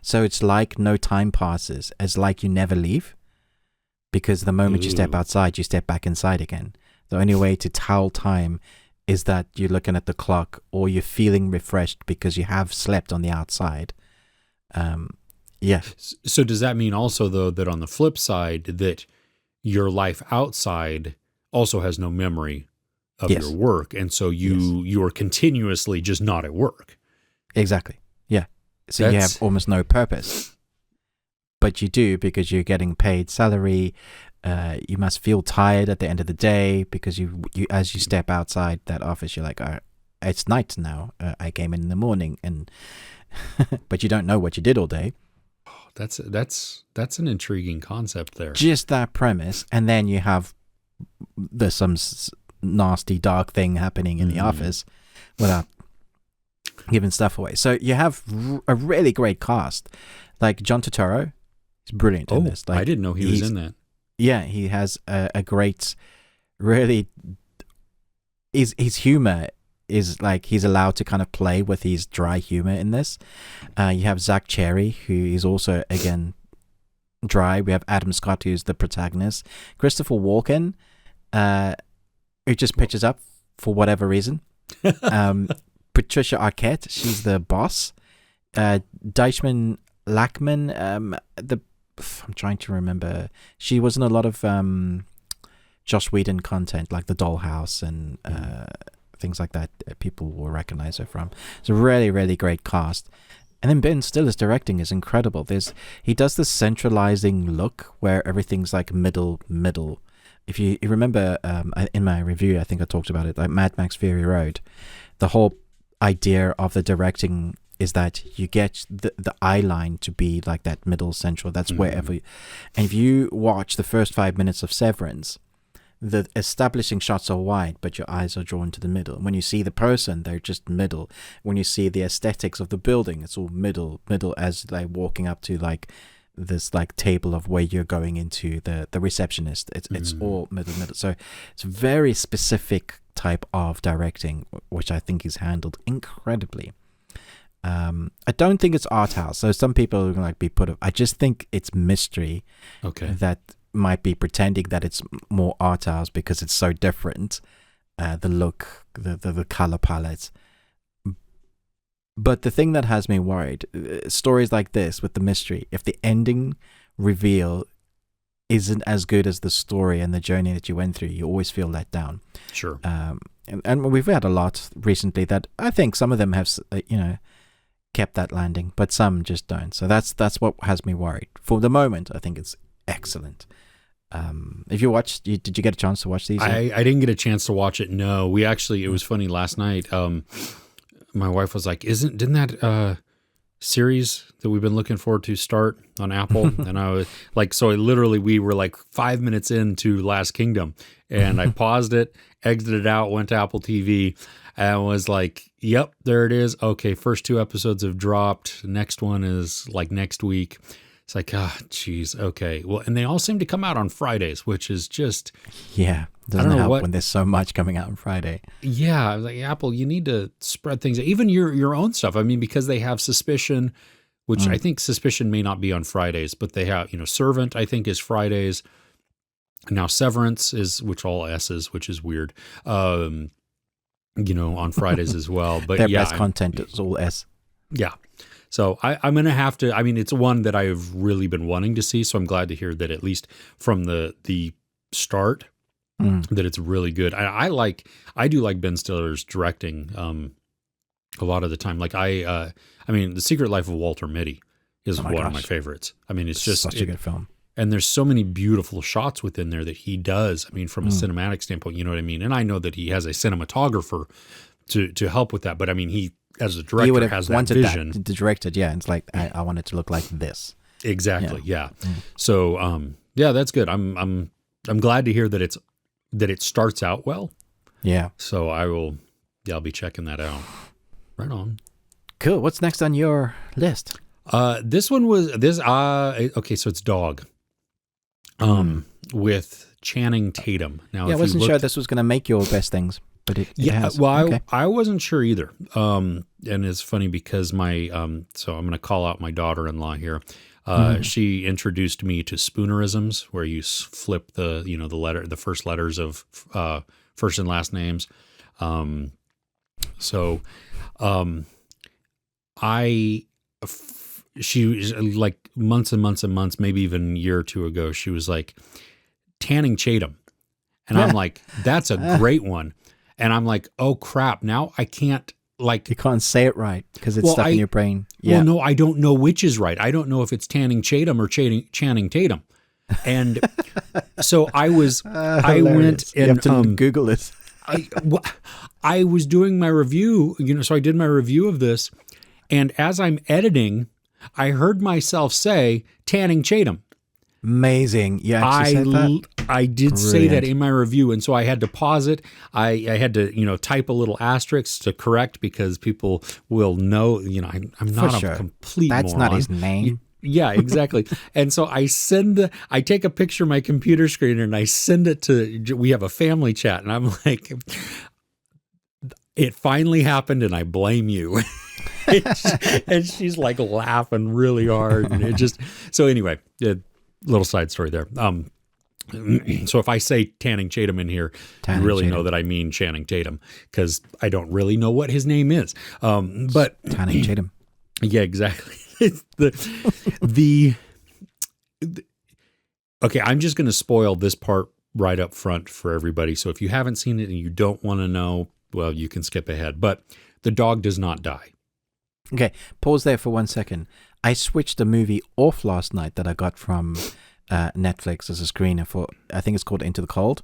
So it's like no time passes. It's like you never leave, because the moment you step outside, you step back inside again. The only way to tell time is that you're looking at the clock, or you're feeling refreshed because you have slept on the outside. So does that mean also, though, that on the flip side, that your life outside also has no memory of your work, and so you are continuously just not at work? Exactly. Yeah. So you have almost no purpose, but you do, because you're getting paid salary. You must feel tired at the end of the day, because you as you step outside that office, you're like, it's night now. I came in the morning, and but you don't know what you did all day. That's an intriguing concept there. Just that premise, and then you have there's some nasty dark thing happening in the office without giving stuff away. So you have a really great cast. Like John Turturro is brilliant in this. Like, I didn't know he was in that. Yeah, he has a great, really, his humor is like, he's allowed to kind of play with his dry humor in this. You have Zach Cherry, who is also, again, dry. We have Adam Scott, who's the protagonist. Christopher Walken, who just pitches up for whatever reason. Patricia Arquette, she's the boss. Deichmann Lackman, I'm trying to remember. She was in a lot of Joss Whedon content, like The Dollhouse and things like that. People will recognize her from. It's a really, really great cast. And then Ben Stiller's directing is incredible. He does this centralizing look where everything's like middle. If you remember, in my review, I think I talked about it, like Mad Max Fury Road. The whole idea of the directing is that you get the eye line to be like that middle central. That's wherever. And if you watch the first 5 minutes of Severance, the establishing shots are wide, but your eyes are drawn to the middle. When you see the person, they're just middle. When you see the aesthetics of the building, it's all middle as like walking up to like this like table of where you're going into the receptionist. It's all middle. So it's a very specific type of directing, which I think is handled incredibly. I don't think it's art house. So some people are like be put up. I just think it's mystery. Okay. That might be pretending that it's more art house because it's so different. The look, the color palette. But the thing that has me worried, stories like this with the mystery, if the ending reveal isn't as good as the story and the journey that you went through, you always feel let down. Sure. And we've had a lot recently that I think some of them have, kept that landing, but some just don't. So that's what has me worried. For the moment, I think it's excellent. If you watched, did you get a chance to watch these? I didn't get a chance to watch it. No, we actually, it was funny last night. My wife was like, didn't that series that we've been looking forward to start on Apple? And I was like, so we were like 5 minutes into Last Kingdom, and I paused it, exited out, went to Apple TV, and was like, yep, there it is. Okay, first 2 episodes have dropped. Next one is like next week. It's like, geez, okay. Well, and they all seem to come out on Fridays, which is just... Yeah, doesn't help when there's so much coming out on Friday. Yeah, I was like, Apple, you need to spread things. Even your own stuff. I mean, because they have Suspicion, which I think Suspicion may not be on Fridays, but they have, Servant, I think, is Fridays. Now Severance is, which all S's, which is weird, on Fridays as well. But their best content is all S. Yeah. So I'm going to have to, I mean, it's one that I've really been wanting to see. So I'm glad to hear that at least from the start, that it's really good. I do like Ben Stiller's directing a lot of the time. Like The Secret Life of Walter Mitty is one of my favorites. I mean, it's just such a good film. And there's so many beautiful shots within there that he does. I mean, from a cinematic standpoint, you know what I mean? And I know that he has a cinematographer to help with that. But I mean, he, as a director, he would have has wanted that vision. That directed, yeah. It's like, I want it to look like this. Exactly, yeah. So, yeah, that's good. I'm glad to hear that it starts out well. Yeah. So I'll be checking that out. Right on. Cool. What's next on your list? This one was okay, so it's Dog. With Channing Tatum. Now, I wasn't sure this was going to make your best things, but it has. Well, okay. I wasn't sure either. And it's funny because my so I'm going to call out my daughter-in-law here. She introduced me to spoonerisms, where you flip the first letters of first and last names. She was like months and months and months, maybe even a year or two ago, she was like, Tanning Tatum. And I'm like, that's a great one. And I'm like, oh crap, now I can't you can't say it right because it's stuck in your brain. Yeah. Well, no, I don't know which is right. I don't know if it's Tanning Tatum or Channing Tatum. And so I went and you have to Google it. I was doing my review, so I did my review of this. And as I'm editing, I heard myself say Tanning Tatum. Amazing. You actually said that? I did say that in my review, and so I had to pause it. I had to, type a little asterisk to correct because people will know, I'm not a complete moron. That's not his name. Yeah, exactly. And so I take a picture of my computer screen and I send it we have a family chat, and I'm like, it finally happened and I blame you. And she's like laughing really hard. And so anyway, little side story there. So if I say Tanning Tatum in here, you really know that I mean Channing Tatum because I don't really know what his name is. But Tanning Tatum. Yeah, exactly. Okay, I'm just going to spoil this part right up front for everybody. So if you haven't seen it and you don't want to know, well, you can skip ahead. But the dog does not die. Okay, pause there for 1 second. I switched a movie off last night that I got from Netflix as a screener for, I think it's called Into the Cold.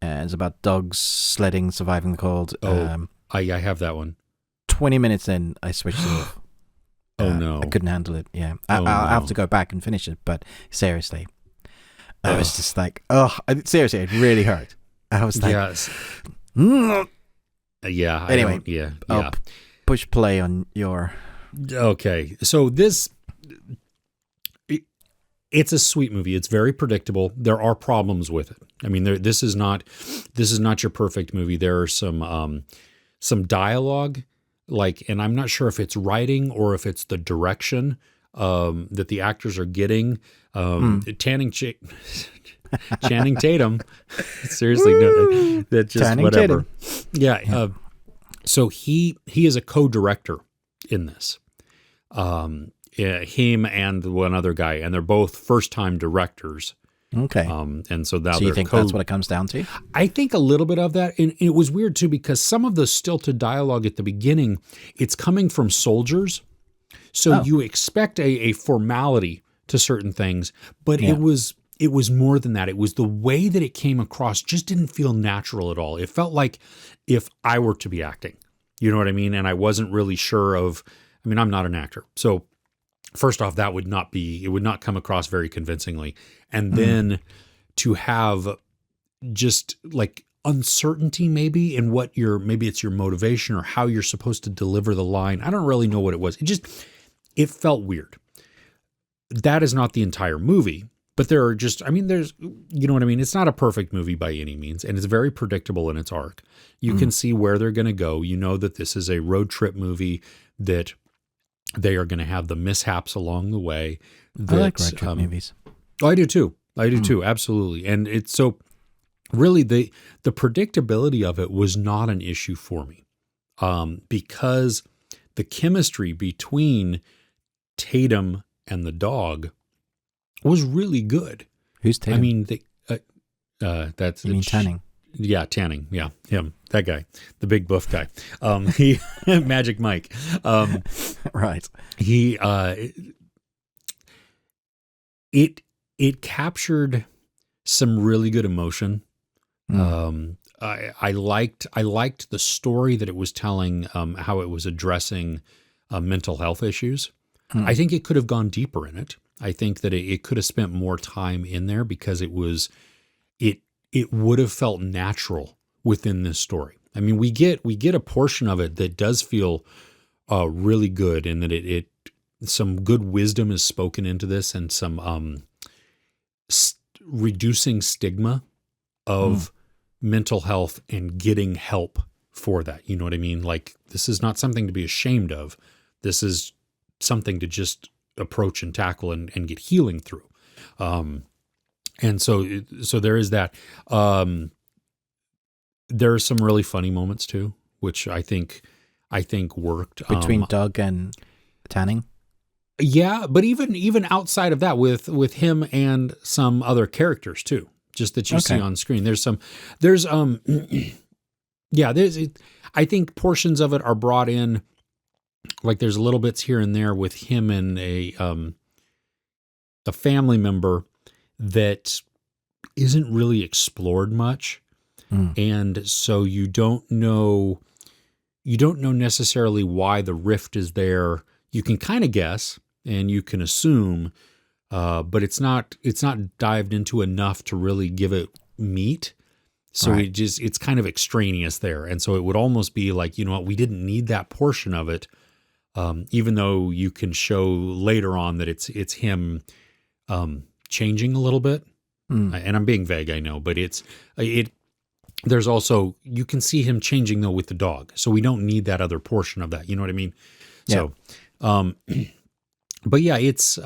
It's about dogs sledding, surviving the cold. I have that one. 20 minutes in, I switched it off. Oh, no. I couldn't handle it, yeah. I'll have to go back and finish it, but seriously. I was just like, seriously, it really hurt. I was like... Yes. Yeah. Anyway, yeah. I'll push play on your... Okay, so it's a sweet movie. It's very predictable. There are problems with it. I mean, this is not your perfect movie. There are some dialogue, and I'm not sure if it's writing or if it's the direction that the actors are getting. Channing Tatum, seriously, no, that just Channing whatever. Tatum. Yeah. So he is a co-director in this. Him and one other guy, and they're both first-time directors. Okay. And so now you think that's what it comes down to? I think a little bit of that. And it was weird too, because some of the stilted dialogue at the beginning, it's coming from soldiers. So you expect a formality to certain things, but it was it was more than that. It was the way that it came across just didn't feel natural at all. It felt like if I were to be acting, you know what I mean? And I wasn't really sure of, I mean, I'm not an actor. So first off, it would not come across very convincingly. And then to have just like uncertainty maybe in maybe it's your motivation or how you're supposed to deliver the line. I don't really know what it was. It felt weird. That is not the entire movie, but there's, you know what I mean? It's not a perfect movie by any means, and it's very predictable in its arc. You can see where they're going to go. You know that this is a road trip movie, that they are going to have the mishaps along the way. I like road trip movies. Oh, I do too. Absolutely. And it's so really the predictability of it was not an issue for me, because the chemistry between Tatum and the dog was really good. Who's Tatum? I mean, that's Tanning. Yeah, Tanning. Yeah, him, that guy, the big buff guy. Magic Mike. Right. He it captured some really good emotion. I liked the story that it was telling, how it was addressing mental health issues. I think it could have gone deeper in it. I think that it could have spent more time in there, because it would have felt natural within this story. I mean, we get a portion of it that does feel really good, and that some good wisdom is spoken into this, and some reducing stigma of mental health and getting help for that. You know what I mean? Like, this is not something to be ashamed of. This is something to just approach and tackle and get healing through. And so there is that. There are some really funny moments too, which I think worked Between Doug and Tanning. Yeah, but even outside of that, with him and some other characters too, just that you see on screen. I think portions of it are brought in. Like, there's little bits here and there with him and a family member that isn't really explored much. And so you don't know necessarily why the rift is there. You can kind of guess and you can assume, but it's not dived into enough to really give it meat. So it's kind of extraneous there. And so it would almost be like, you know what, we didn't need that portion of it. Even though you can show later on that it's him changing a little bit. And I'm being vague, I know, but there's also, you can see him changing though with the dog. So we don't need that other portion of that. You know what I mean? Yeah. So, but yeah, it's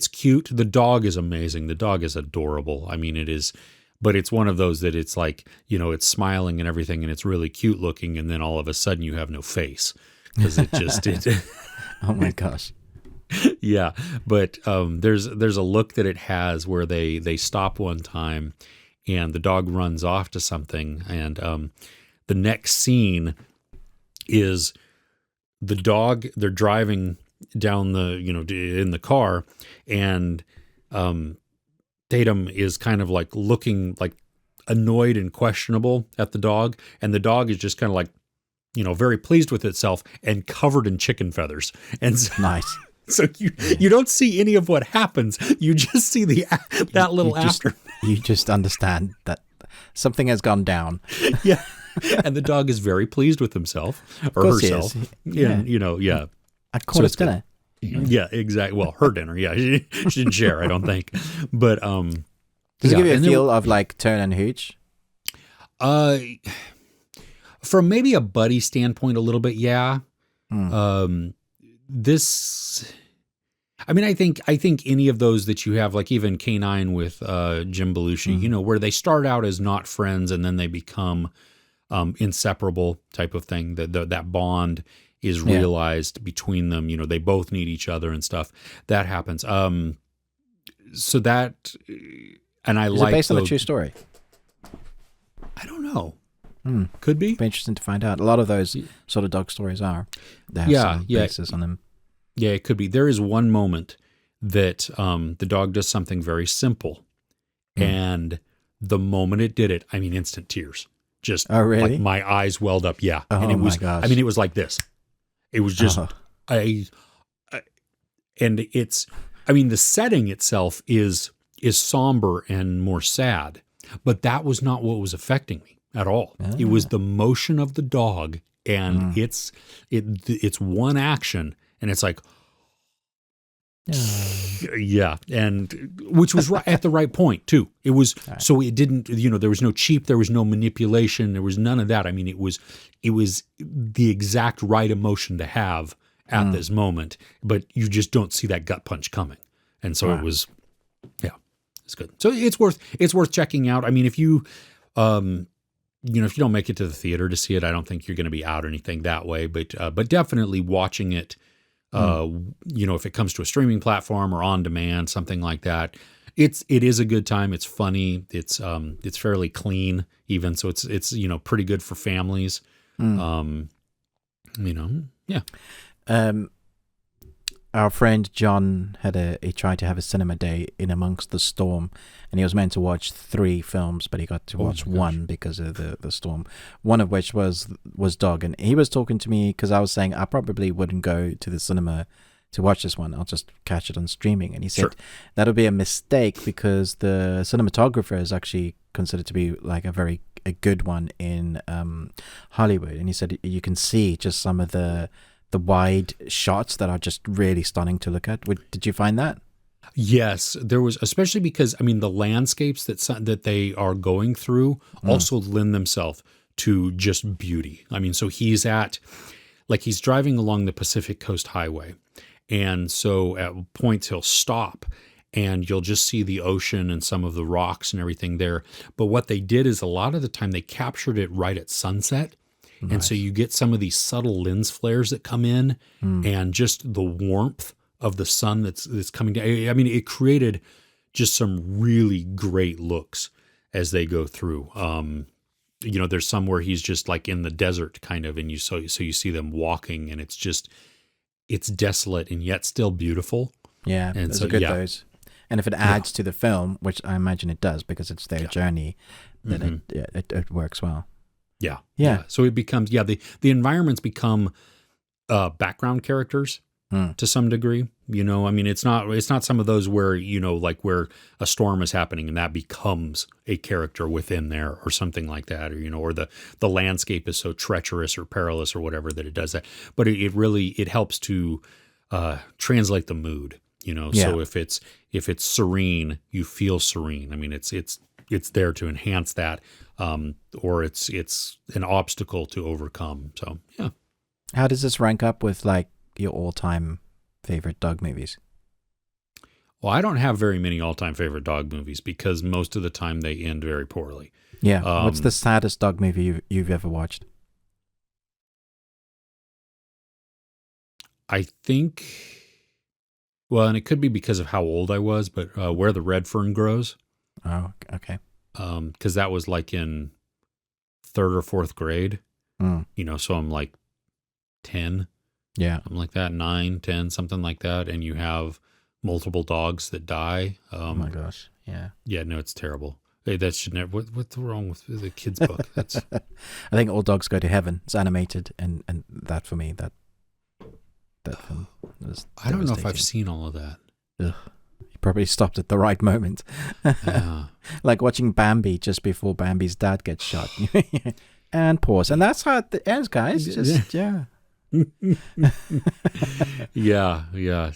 cute. The dog is amazing. The dog is adorable. I mean, it is, but it's one of those that it's like, you know, it's smiling and everything and it's really cute looking. And then all of a sudden you have no face. Because oh my gosh. Yeah, but there's a look that it has where they stop one time and the dog runs off to something, and the next scene is the dog. They're driving down in the car, and Tatum is kind of like looking like annoyed and questionable at the dog, and the dog is just kind of like, you know, very pleased with itself and covered in chicken feathers. And so, nice. So you don't see any of what happens. You just see that little after. You just understand that something has gone down. Yeah. And the dog is very pleased with himself or herself. Yeah. And, you know, yeah. I caught his dinner. Yeah, exactly. Well, her dinner. Yeah. She didn't share, I don't think. But, does it give you a feel of like Turn and Hooch? From maybe a buddy standpoint, a little bit, yeah. This, I mean, I think any of those that you have, like even K9 with Jim Belushi, you know, where they start out as not friends and then they become inseparable type of thing. That bond is realized between them. You know, they both need each other and stuff. That happens. So that, and I is like. Is it based on a true story? I don't know. Could be. It'd be interesting to find out. A lot of those sort of dog stories are. They have some basis on them. Yeah, it could be. There is one moment that the dog does something very simple. And the moment it did it, I mean, instant tears. Just Oh, really? like my eyes welled up. Yeah. Oh, and it was, my gosh. I mean, it was like this. It was just, and it's, I mean, the setting itself is somber and more sad, but that was not what was affecting me at all. It was the motion of the dog, and it's one action, and it's like, yeah, and which was right at the right point too. It was so it didn't, there was no cheap, there was no manipulation, there was none of that. I mean, it was the exact right emotion to have at this moment, but you just don't see that gut punch coming, and so it was, it's good. So it's worth checking out. I mean, if you if you don't make it to the theater to see it, I don't think you're going to be out or anything that way, but definitely watching it. If it comes to a streaming platform or on demand, something like that, it is a good time. It's funny. It's fairly clean even. So it's pretty good for families. Yeah. Our friend John he tried to have a cinema day in amongst the storm, and he was meant to watch 3 films, but he got to watch one because of the storm. One of which was Dog, and he was talking to me because I was saying I probably wouldn't go to the cinema to watch this one. I'll just catch it on streaming. And he said that would be a mistake because the cinematographer is actually considered to be like a good one in Hollywood, and he said you can see just some of the wide shots that are just really stunning to look at. Did you find that? Yes, there was, especially because, I mean, the landscapes that they are going through also lend themselves to just beauty. I mean, so he's driving along the Pacific Coast Highway. And so at points he'll stop and you'll just see the ocean and some of the rocks and everything there. But what they did is a lot of the time they captured it right at sunset. Nice. And so you get some of these subtle lens flares that come in and just the warmth of the sun that's coming down. I mean, it created just some really great looks as they go through. There's some where he's just like in the desert kind of, and you see them walking, and it's desolate and yet still beautiful. Yeah, and those are good those. And if it adds to the film, which I imagine it does because it's their journey, then it works well. Yeah. So it becomes, the environments become background characters to some degree. I mean, it's not some of those where, like where a storm is happening and that becomes a character within there or something like that, or the landscape is so treacherous or perilous or whatever that it does that. But it really helps to translate the mood, So if it's serene, you feel serene. I mean, it's there to enhance that. Or it's an obstacle to overcome. So, yeah. How does this rank up with like your all-time favorite dog movies? Well, I don't have very many all-time favorite dog movies because most of the time they end very poorly. Yeah. What's the saddest dog movie you've ever watched? I think, well, and it could be because of how old I was, but Where the Red Fern Grows. Oh, okay. Because that was like in 3rd or 4th grade, so I'm like 10, something like that, 9, 10, something like that, and you have multiple dogs that die. Oh my gosh, yeah, no, it's terrible. Hey, that should never. What's wrong with the kids' book? That's. I think All Dogs Go to Heaven. It's animated, and that for me that film was. I don't know if I've seen all of that. Ugh. Probably stopped at the right moment. Like watching Bambi just before Bambi's dad gets shot. And pause. And that's how it ends, guys. Just, yeah. Yeah.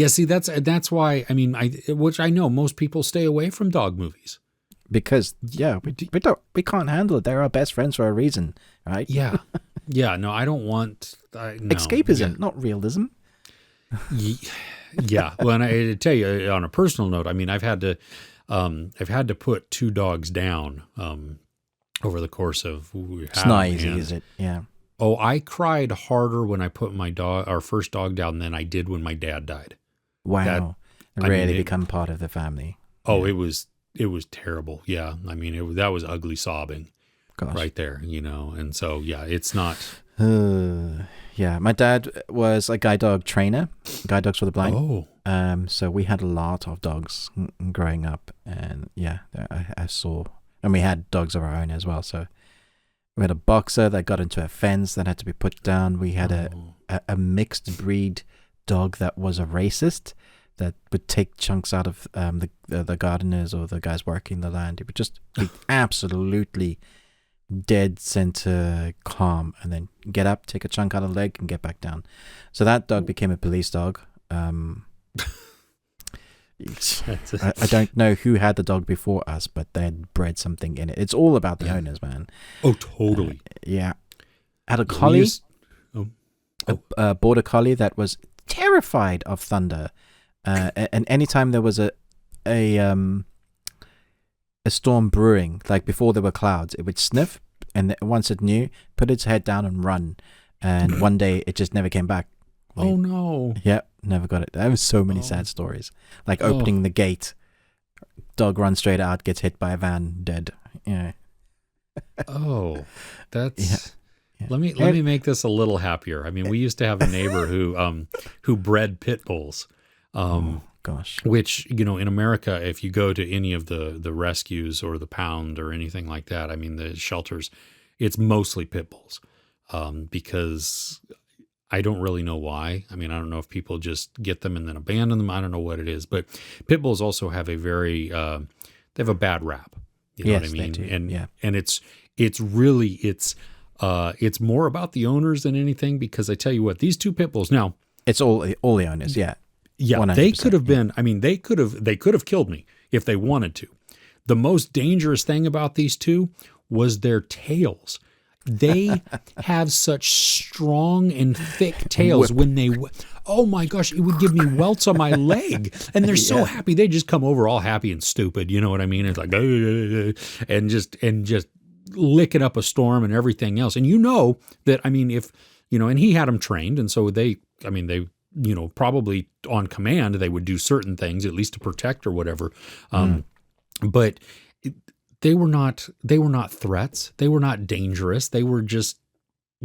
See, that's why, I mean, which I know most people stay away from dog movies. Because, we can't handle it. They're our best friends for a reason, right? Yeah. No, I don't want... Escapism, not realism. Yeah. Well, and I tell you on a personal note, I mean, I've had to put 2 dogs down over the course of. It's not easy, is it? Yeah. Oh, I cried harder when I put our first dog down than I did when my dad died. Wow. Really become part of the family. Oh, yeah. It was terrible. Yeah. I mean, that was ugly sobbing. Gosh. Right there, and so it's not. Yeah, my dad was a guide dog trainer, guide dogs for the blind. Oh, So we had a lot of dogs growing up, and yeah, I saw, and we had dogs of our own as well. So we had a boxer that got into a fence that had to be put down. We had a mixed breed dog that was a racist that would take chunks out of the gardeners or the guys working the land. It would just be absolutely dead center calm, and then get up, take a chunk out of the leg, and get back down. So that dog became a police dog. I don't know who had the dog before us, but they had bred something in it. It's all about the owners, man. Oh, totally. Yeah. Had a collie, a border collie that was terrified of thunder. And anytime there was a storm brewing, like before there were clouds, it would sniff, and once it knew, put its head down and run. And one day it just never came back. Oh no! Yeah, never got it. There was so many sad stories, like opening the gate, dog runs straight out, gets hit by a van, dead. Yeah. Oh, that's. Yeah. Let me make this a little happier. I mean, we used to have a neighbor who bred pit bulls. Gosh. Which, in America, if you go to any of the rescues or the pound or anything like that, I mean, the shelters, it's mostly pit bulls, because I don't really know why. I mean, I don't know if people just get them and then abandon them. I don't know what it is, but pit bulls also have a very, they have a bad rap. You know what I mean? They do. And it's really, it's more about the owners than anything, because I tell you what, these two pit bulls now, it's all the owners. Yeah. Yeah, they could have been, I mean, they could have killed me if they wanted to. The most dangerous thing about these two was their tails. They have such strong and thick tails when they, oh my gosh, it would give me welts on my leg. And they're so happy. They just come over all happy and stupid. You know what I mean? It's like, and just licking up a storm and everything else. And that, I mean, if, and he had them trained. And so they probably on command, they would do certain things, at least to protect or whatever. But they were not threats. They were not dangerous. They were just,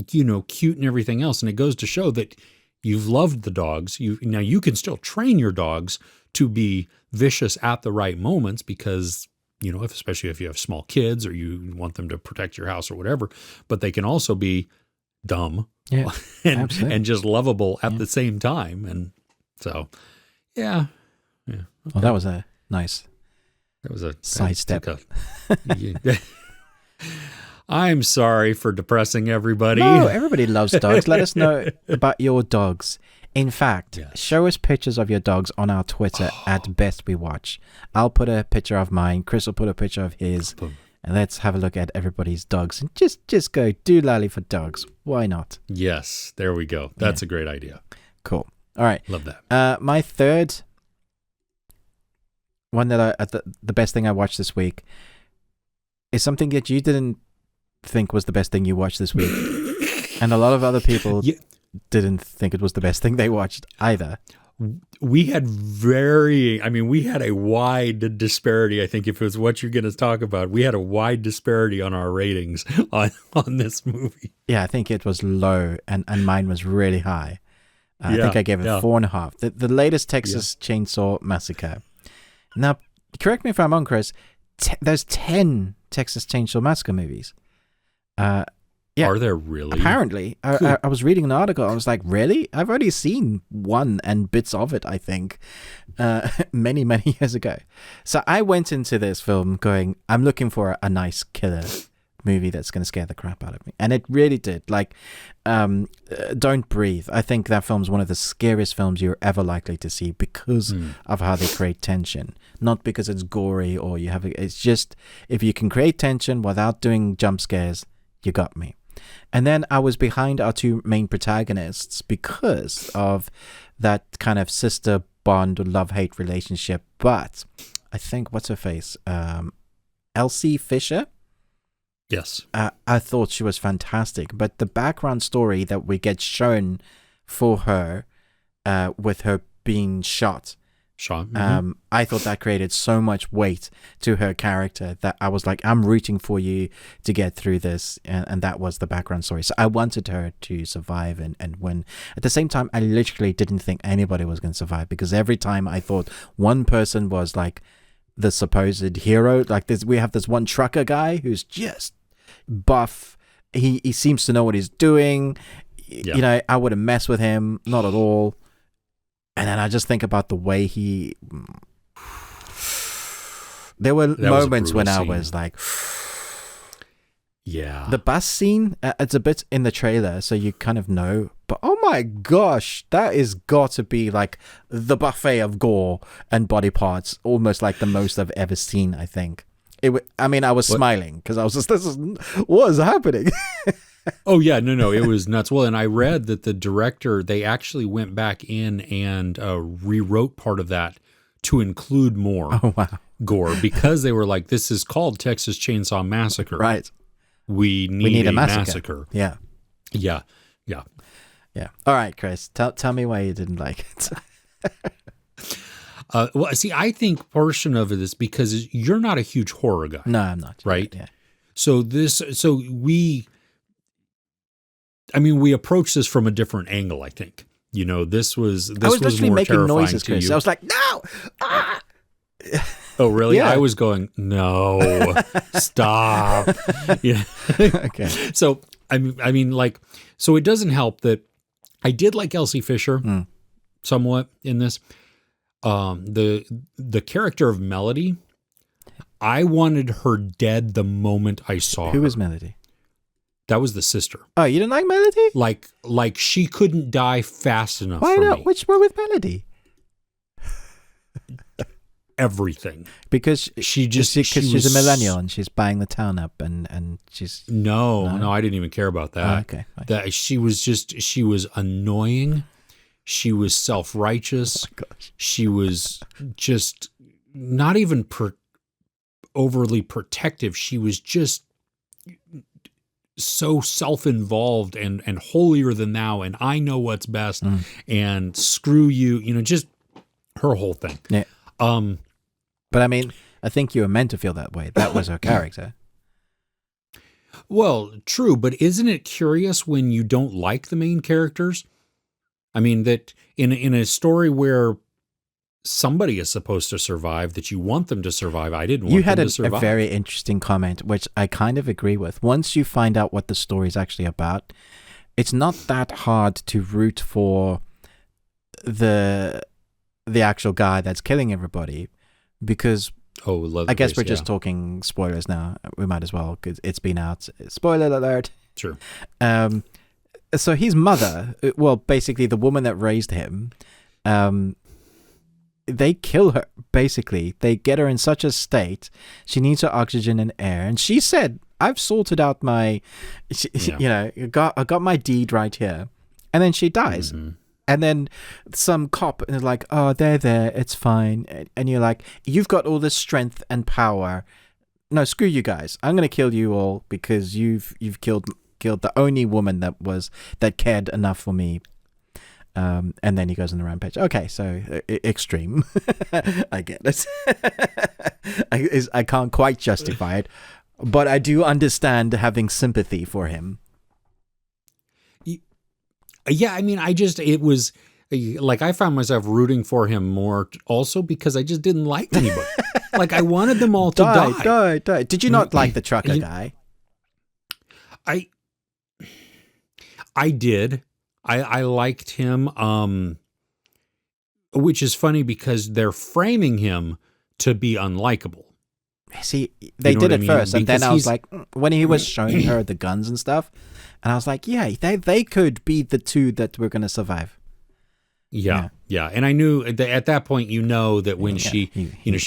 cute and everything else. And it goes to show that you've loved the dogs. Now you can still train your dogs to be vicious at the right moments, because, especially if you have small kids or you want them to protect your house or whatever, but they can also be dumb. Yeah, and just lovable at the same time. And so, yeah. Okay. Well, that was a nice. That was a sidestep. I'm sorry for depressing everybody. No, everybody loves dogs. Let us know about your dogs. In fact, show us pictures of your dogs on our Twitter at Best We Watch. I'll put a picture of mine. Chris will put a picture of his. Boom. And let's have a look at everybody's dogs and just go doolally for dogs. Why not? Yes, there we go. That's a great idea. Cool. All right. Love that. My third one that the best thing I watched this week is something that you didn't think was the best thing you watched this week. And a lot of other people didn't think it was the best thing they watched either. We had a wide disparity. I think if it was what you're going to talk about, we had a wide disparity on our ratings on this movie. Yeah, I think it was low and mine was really high. I think I gave it 4.5. The latest Texas Chainsaw Massacre. Now, correct me if I'm wrong, Chris. There's 10 Texas Chainsaw Massacre movies. Yeah, are there really? Apparently. I was reading an article. I was like, really? I've already seen one and bits of it, I think, many, many years ago. So I went into this film going, I'm looking for a nice killer movie that's going to scare the crap out of me. And it really did. Like, Don't Breathe. I think that film's one of the scariest films you're ever likely to see because of how they create tension. Not because it's gory or it's just, if you can create tension without doing jump scares, you got me. And then I was behind our two main protagonists because of that kind of sister bond or love-hate relationship. But I think, what's her face? Elsie Fisher? Yes. I thought she was fantastic. But the background story that we get shown for her, with her being shot Shaw. Mm-hmm. I thought that created so much weight to her character that I was like, I'm rooting for you to get through this. And that was the background story. So I wanted her to survive and win. At the same time, I literally didn't think anybody was going to survive, because every time I thought one person was like the supposed hero, like this, we have this one trucker guy who's just buff. He seems to know what he's doing. Yeah. You know, I wouldn't mess with him, not at all. And then I just think about the way he... There were moments when I was like... Yeah. The bus scene, it's a bit in the trailer, so you kind of know. But oh my gosh, that is got to be like the buffet of gore and body parts, almost like the most I've ever seen, I think. I was smiling because I was just, what is happening? Oh, yeah. No, it was nuts. Well, and I read that the director, they actually went back in and rewrote part of that to include more gore, because they were like, this is called Texas Chainsaw Massacre. Right. We need a massacre. Yeah. Yeah. All right, Chris, tell me why you didn't like it. Well, see, I think portion of it is because you're not a huge horror guy. No, I'm not. Right? Yeah. So we approached this from a different angle, I think. You know, this was literally more making noises, to Chris. you. I was like, no! Ah! Oh, really? Yeah. I was going, no, stop. Yeah. Okay. So, so it doesn't help that I did like Elsie Fisher somewhat in this. The character of Melody, I wanted her dead the moment I saw her. Who was Melody? That was the sister. Oh, you didn't like Melody? Like she couldn't die fast enough Why for not? me. Which one with Melody? Everything. Because she's a millennial and she's buying the town up and she's... No, I didn't even care about that. Oh, okay. Fine. That she was annoying. She was self-righteous. Oh my gosh. She was just not even overly protective. She was just so self-involved and holier than thou, and I know what's best, and screw you, just her whole thing. Yeah. But I mean, I think you were meant to feel that way. That was her character. Well, true, but isn't it curious when you don't like the main characters? I mean, that in a story where somebody is supposed to survive, that you want them to survive, I didn't want them to survive. You had a very interesting comment, which I kind of agree with. Once you find out what the story is actually about, it's not that hard to root for the actual guy that's killing everybody, because I guess we're just talking spoilers now. We might as well, because it's been out. Spoiler alert. Sure. So his mother, well, basically the woman that raised him, they kill her, basically. They get her in such a state, she needs her oxygen and air. And she said, I've sorted out I got my deed right here. And then she dies. Mm-hmm. And then some cop is like, oh, they're there, it's fine. And you're like, you've got all this strength and power. No, screw you guys. I'm going to kill you all because you've killed the only woman that cared enough for me. And then he goes on the rampage. Okay, so extreme. I get it. I can't quite justify it, but I do understand having sympathy for him. Yeah, I mean, it was like I found myself rooting for him more also because I just didn't like anybody. Like I wanted them all to die. Did you not like the trucker guy? I did. I liked him, which is funny because they're framing him to be unlikable. See, they did it first, and then I was like, when he was showing her the guns and stuff, and I was like, yeah, they could be the two that were going to survive. Yeah. And I knew at that point, that when she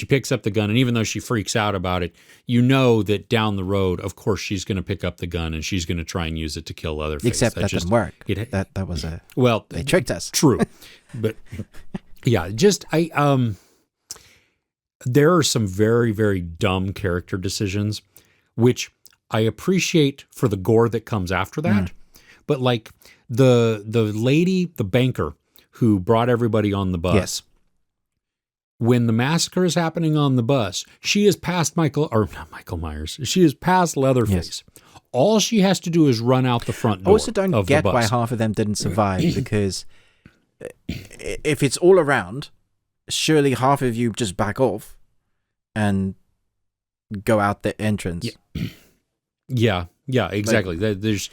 picks up the gun, and even though she freaks out about it, that down the road, of course, she's going to pick up the gun and she's going to try and use it to kill Leatherface. Except that didn't work. That was they tricked us. True. But yeah, there are some very, very dumb character decisions, which I appreciate for the gore that comes after that. But like the lady, the banker who brought everybody on the bus, when the massacre is happening on the bus, she is past not Michael Myers. She is past Leatherface. Yes. All she has to do is run out the front door. Also, don't get why half of them didn't survive, because if it's all around, surely half of you just back off and go out the entrance. Yeah, exactly. There's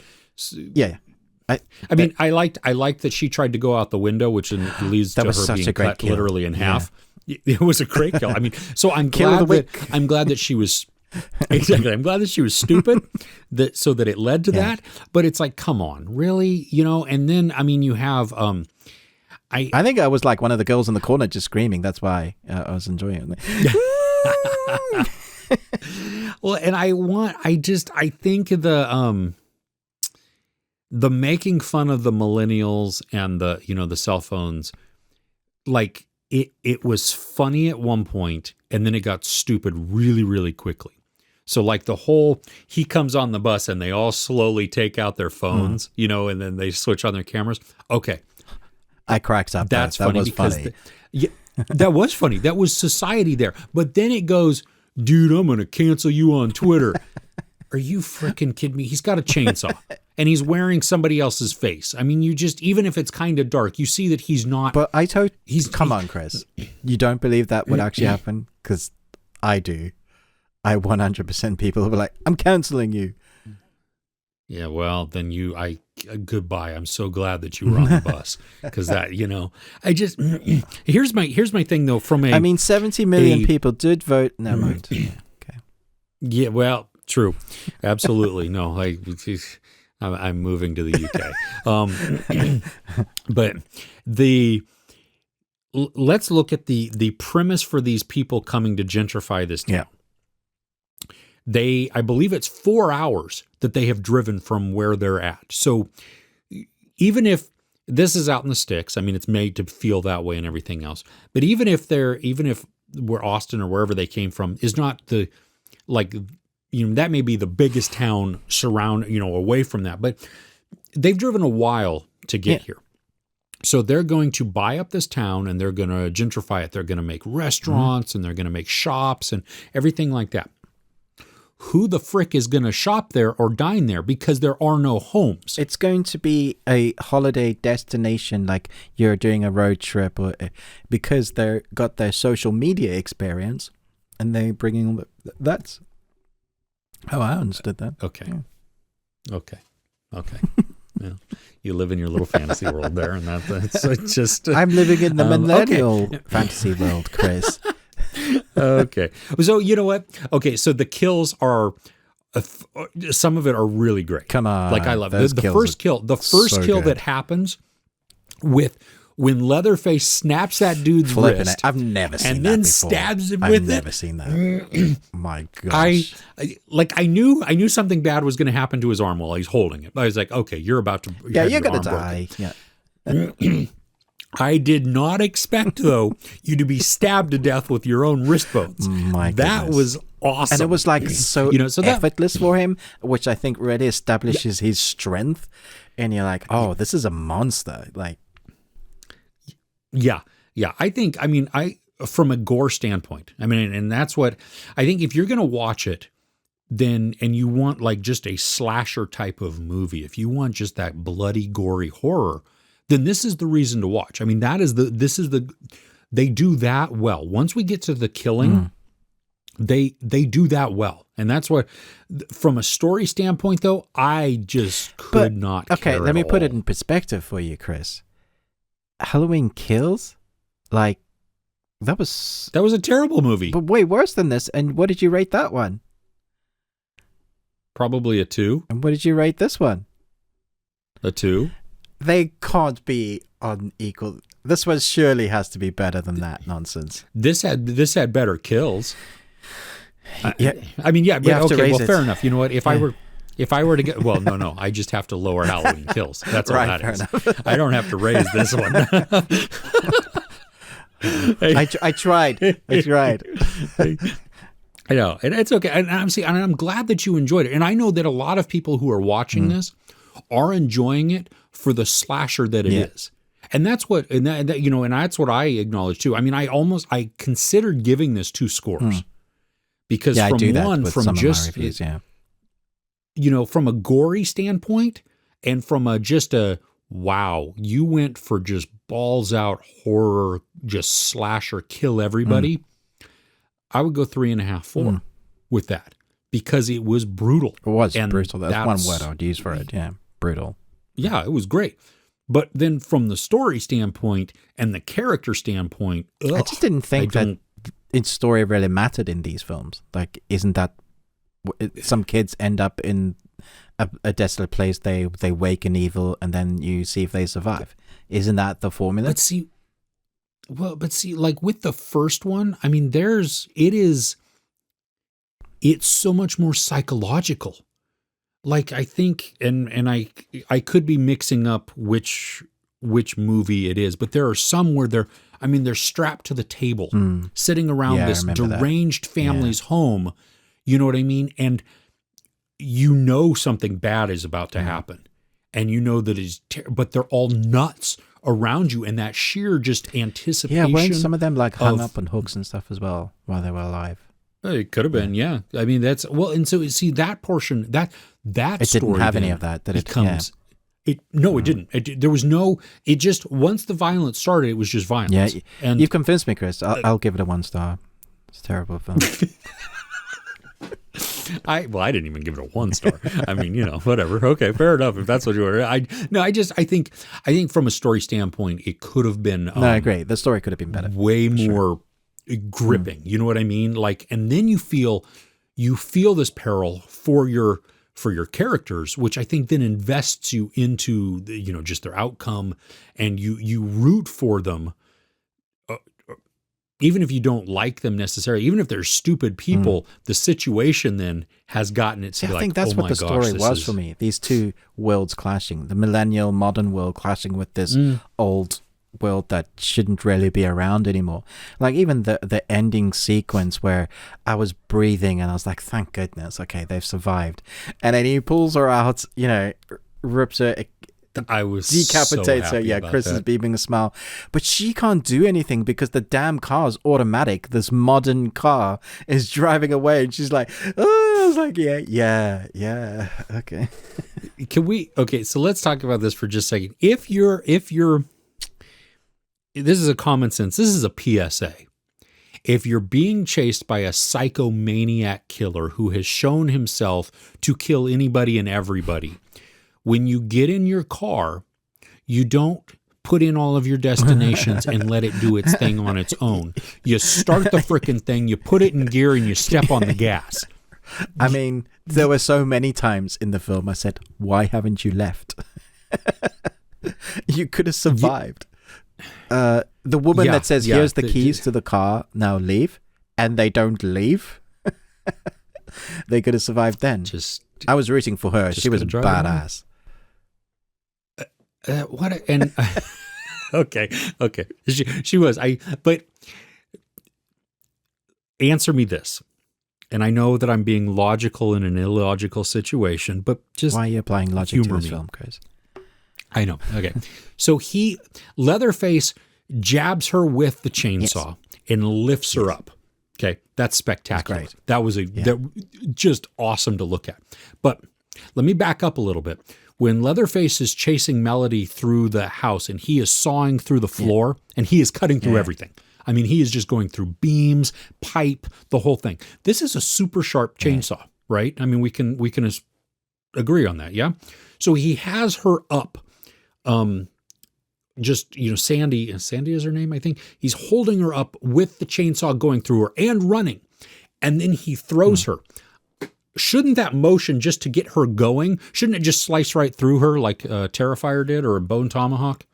I mean, I liked that she tried to go out the window, which leads to her being cut literally in half. It was a great kill. I mean, so I'm glad that she was exactly. I'm glad that she was stupid, so that it led to that. But it's like, come on, really, And then I mean, you have I think I was like one of the girls in the corner just screaming. That's why I was enjoying it. Well, and I think the making fun of the millennials and the cell phones, like it was funny at one point, and then it got stupid really, really quickly. So like he comes on the bus and they all slowly take out their phones, and then they switch on their cameras. Okay. I cracked up. That's that funny was because funny. That was funny. That was society there. But then it goes, dude, I'm going to cancel you on Twitter. Are you freaking kidding me? He's got a chainsaw and he's wearing somebody else's face. I mean, even if it's kind of dark, you see that he's not. But come on, Chris. You don't believe that would actually happen? Because I do. 100% people will be like, I'm canceling you. Yeah, well, then goodbye. I'm so glad that you were on the bus, because that, I just here's my thing though. 70 million people did vote. Never mind. Okay. Yeah, well, true, absolutely. No, I'm moving to the UK. But let's look at the premise for these people coming to gentrify this town. I believe it's 4 hours that they have driven from where they're at. So even if this is out in the sticks, I mean, it's made to feel that way and everything else. But even if where Austin or wherever they came from is not that may be the biggest town away from that, but they've driven a while to get here. So they're going to buy up this town and they're going to gentrify it. They're going to make restaurants and they're going to make shops and everything like that. Who the frick is going to shop there or dine there, because there are no homes? It's going to be a holiday destination, like you're doing a road trip, or because they got their social media experience, and they're bringing that's how I understood that. Okay. Yeah. You live in your little fantasy world there, and that's just. I'm living in the millennial fantasy world, Chris. Okay. So you know what? Okay. So the kills are, some of it are really great. Come on. Like I love it. The first kill that happens when Leatherface snaps that dude's wrist. I've never seen that and then before. Stabs him with it. I've never seen that. My gosh. I knew something bad was going to happen to his arm while he's holding it. I was like, okay, you're about to. You're going to die. Broken. Yeah. I did not expect, though, you to be stabbed to death with your own wrist bones. My goodness. That was awesome. And it was like so effortless for him, which I think really establishes his strength. And you're like, oh, this is a monster. Like, yeah. From a gore standpoint, and that's what I think. If you're going to watch it, then, and you want like just a slasher type of movie, if you want just that bloody, gory horror, then this is the reason to watch. I mean, they do that well. Once we get to the killing, they do that well. And that's what, from a story standpoint though, I just could not care Okay, let me put it all. in perspective for you, Chris. Halloween Kills? Like, that was a terrible movie. But way worse than this. And what did you rate that one? Probably a 2. And what did you rate this one? A 2. They can't be unequal. This one surely has to be better than that nonsense. This had better kills. Yeah, but okay, well, fair enough. You know what? If I were to get, well, no, I just have to lower Halloween Kills. That's all right, that is. I don't have to raise this one. I tried. I know, and it's okay. And I'm glad that you enjoyed it. And I know that a lot of people who are watching this are enjoying it for the slasher that it is. And that's what, and that's what I acknowledge too. I mean, I considered giving this 2 scores because I from do that one, with from some just, of my reviews, from a gory standpoint and from wow, you went for just balls out horror, just slasher, kill everybody. I would go 3.5, 4 with that because it was brutal. It was brutal. That's one word I would use for it. Yeah, brutal. Yeah, it was great. But then from the story standpoint and the character standpoint, I just didn't think that its story really mattered in these films. Like, isn't that some kids end up in a desolate place, they wake in evil, and then you see if they survive? Isn't that the formula? But see, like with the first one, I mean, it's so much more psychological. Like, I think, and I could be mixing up which movie it is, but there are some where they're strapped to the table, sitting around this deranged family's home. You know what I mean? And something bad is about to happen, and that but they're all nuts around you, and that sheer just anticipation. Yeah, weren't some of them like hung up on hooks and stuff as well while they were alive? It could have been, yeah. I mean, that's and so see that portion that it story didn't have any of that. It becomes. It didn't. There was no. It just once the violence started, it was just violence. Yeah, and you've convinced me, Chris. I'll give it a 1 star. It's a terrible film. I didn't even give it a 1 star. I mean, whatever. Okay, fair enough. If that's what you were, I think from a story standpoint, it could have been. No, I agree. The story could have been better. Way more gripping. You know what I mean? Like, and then you feel this peril for your characters, which I think then invests you into just their outcome, and you root for them. Even if you don't like them necessarily, even if they're stupid people, the situation then has gotten it to be like, I think that's what the story was for me. These two worlds clashing, the millennial modern world clashing with this old world that shouldn't really be around anymore. Like even the ending sequence where I was breathing and I was like, thank goodness, okay, they've survived. And then he pulls her out, rips her, decapitates her. Yeah, Chris is beaming a smile, but she can't do anything because the damn car is automatic. This modern car is driving away, and she's like, "Oh," I was like, "Yeah, okay." Okay, so let's talk about this for just a second. If you're, this is a common sense. This is a PSA. If you're being chased by a psychomaniac killer who has shown himself to kill anybody and everybody, when you get in your car, you don't put in all of your destinations and let it do its thing on its own. You start the frickin' thing, you put it in gear, and you step on the gas. I mean, there were so many times in the film I said, why haven't you left? You could have survived. The woman that says, here's the keys to the car, now leave, and they don't leave. They could have survived then. I was rooting for her. She was a badass. Okay. She was. But answer me this. And I know that I'm being logical in an illogical situation, but just why are you applying logic to this film, Chris? I know. Okay. So Leatherface jabs her with the chainsaw and lifts her up. Okay. That's spectacular. That was just awesome to look at. But let me back up a little bit. When Leatherface is chasing Melody through the house and he is sawing through the floor and he is cutting through everything. I mean, he is just going through beams, pipe, the whole thing. This is a super sharp chainsaw, right? I mean, we can agree on that, yeah? So he has her up, Sandy is her name, I think. He's holding her up with the chainsaw going through her and running. And then he throws her. Shouldn't that motion just to get her going, shouldn't it just slice right through her like Terrifier did or a Bone Tomahawk?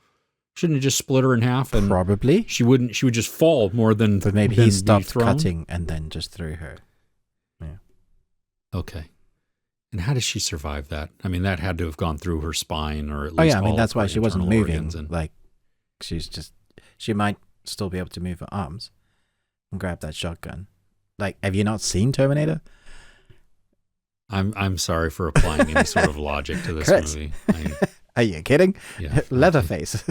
Shouldn't it just split her in half? And probably. She would just fall more than. But maybe he stopped cutting and then just threw her. Yeah. Okay. And how does she survive that? I mean, that had to have gone through her spine or at least. I mean, that's why she wasn't moving. And, like, she might still be able to move her arms and grab that shotgun. Like, have you not seen Terminator? I'm sorry for applying any sort of logic to this Chris. movie. Are you kidding? Yeah. Leatherface.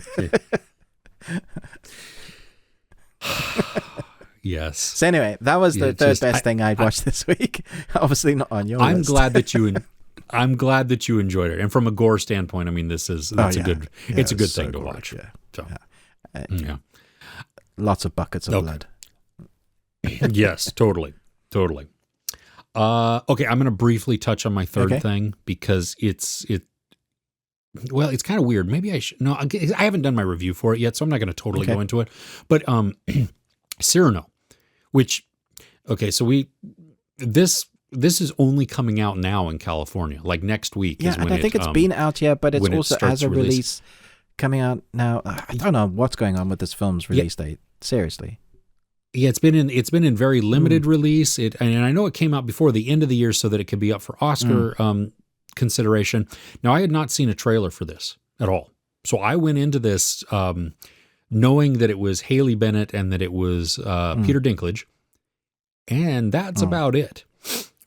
Yes. So anyway, that was the third best thing I'd watched this week. Obviously not on your list. I'm glad that you enjoyed it. And from a gore standpoint, I mean, it's a good thing to watch. Yeah. So, yeah. Lots of buckets of blood. Yes, totally. Okay, I'm going to briefly touch on my third thing because it's kind of weird. Maybe I should. No, I haven't done my review for it yet, so I'm not going to totally go into it. But Cyrano, which, so this is only coming out now in California, like next week. Yeah, and I think it's been out here, but it's also as a release coming out now. I don't know what's going on with this film's release date. Seriously. Yeah, it's been in very limited release. And I know it came out before the end of the year so that it could be up for Oscar consideration. Now, I had not seen a trailer for this at all, so I went into this knowing that it was Haley Bennett and that it was Peter Dinklage, and that's about it.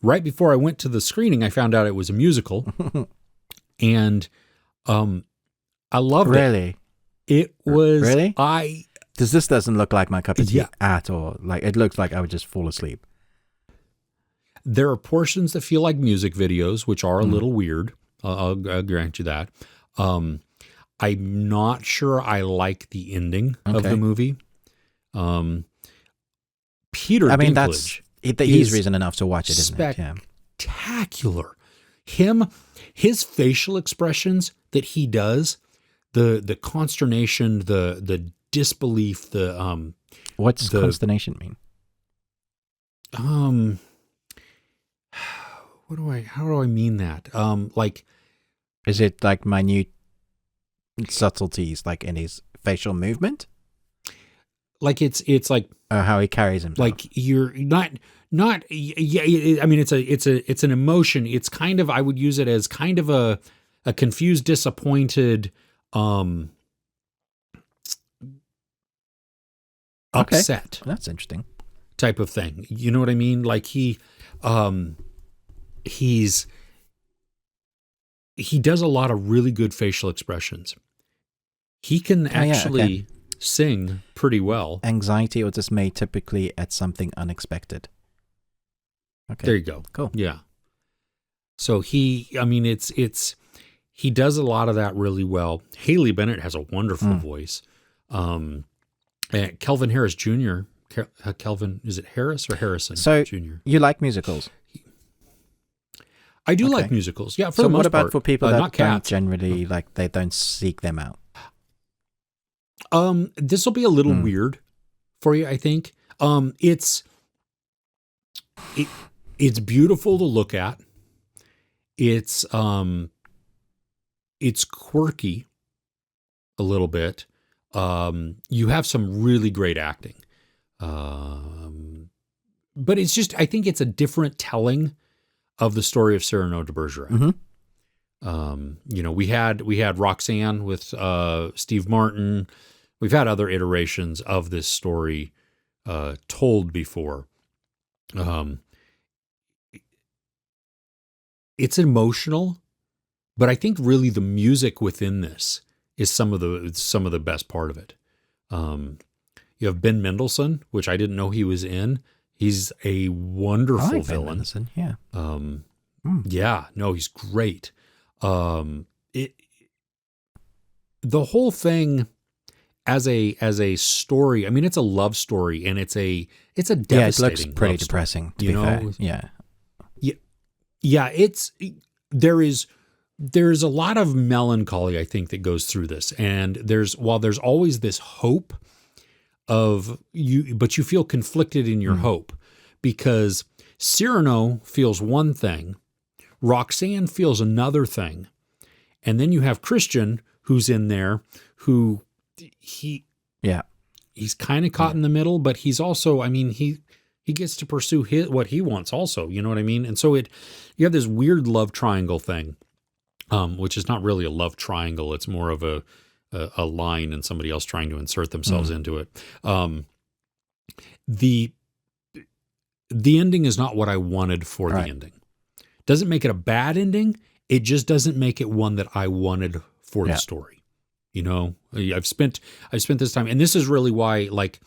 Right before I went to the screening, I found out it was a musical, and I loved it. Really? It was really. This doesn't look like my cup of tea at all. Like, it looks like I would just fall asleep. There are portions that feel like music videos, which are a little weird. I'll grant you that. I'm not sure I like the ending of the movie. Peter Dinklage, he's reason enough to watch it, isn't it? Yeah. Spectacular. His facial expressions that he does, the consternation, the disbelief, what's consternation mean? How do I mean that? Like, is it like minute subtleties, like in his facial movement? Like it's like how he carries himself. Like you're not. I mean, it's an emotion. It's kind of, I would use it as kind of a confused, disappointed, upset. That's interesting. Type of thing. You know what I mean? Like he does a lot of really good facial expressions. He can actually sing pretty well. Anxiety or dismay typically at something unexpected. Okay. There you go. Cool. Yeah. So he does a lot of that really well. Haley Bennett has a wonderful voice. Kelvin Harris Jr. Kelvin, is it Harris or Harrison Jr.? You like musicals? I do like musicals. Yeah, for the most what about part, for people that not don't generally, like, they don't seek them out? This will be a little weird for you, I think. It's beautiful to look at. It's quirky a little bit. You have some really great acting. But it's just, I think it's a different telling of the story of Cyrano de Bergerac. We had Roxanne with Steve Martin. We've had other iterations of this story told before. It's emotional, but I think really the music within this is some of the best part of it. You have Ben Mendelsohn, which I didn't know he was in. He's a wonderful villain. Ben Mendelsohn, yeah. Yeah, no, he's great. The whole thing as a story, I mean, it's a love story, and it's a devastating. Yeah, it looks pretty depressing. To be fair. Yeah. There's a lot of melancholy, I think, that goes through this, and while there's always this hope of you, but you feel conflicted in your hope, because Cyrano feels one thing, Roxanne feels another thing, and then you have Christian who's in there, who he's kind of caught in the middle, but he's also, I mean, he gets to pursue what he wants also, you know what I mean? And so you have this weird love triangle thing, which is not really a love triangle. It's more of a line and somebody else trying to insert themselves into it. The ending is not what I wanted for the ending. Doesn't make it a bad ending. It just doesn't make it one that I wanted for the story. You know, I've spent this time, and this is really why, like,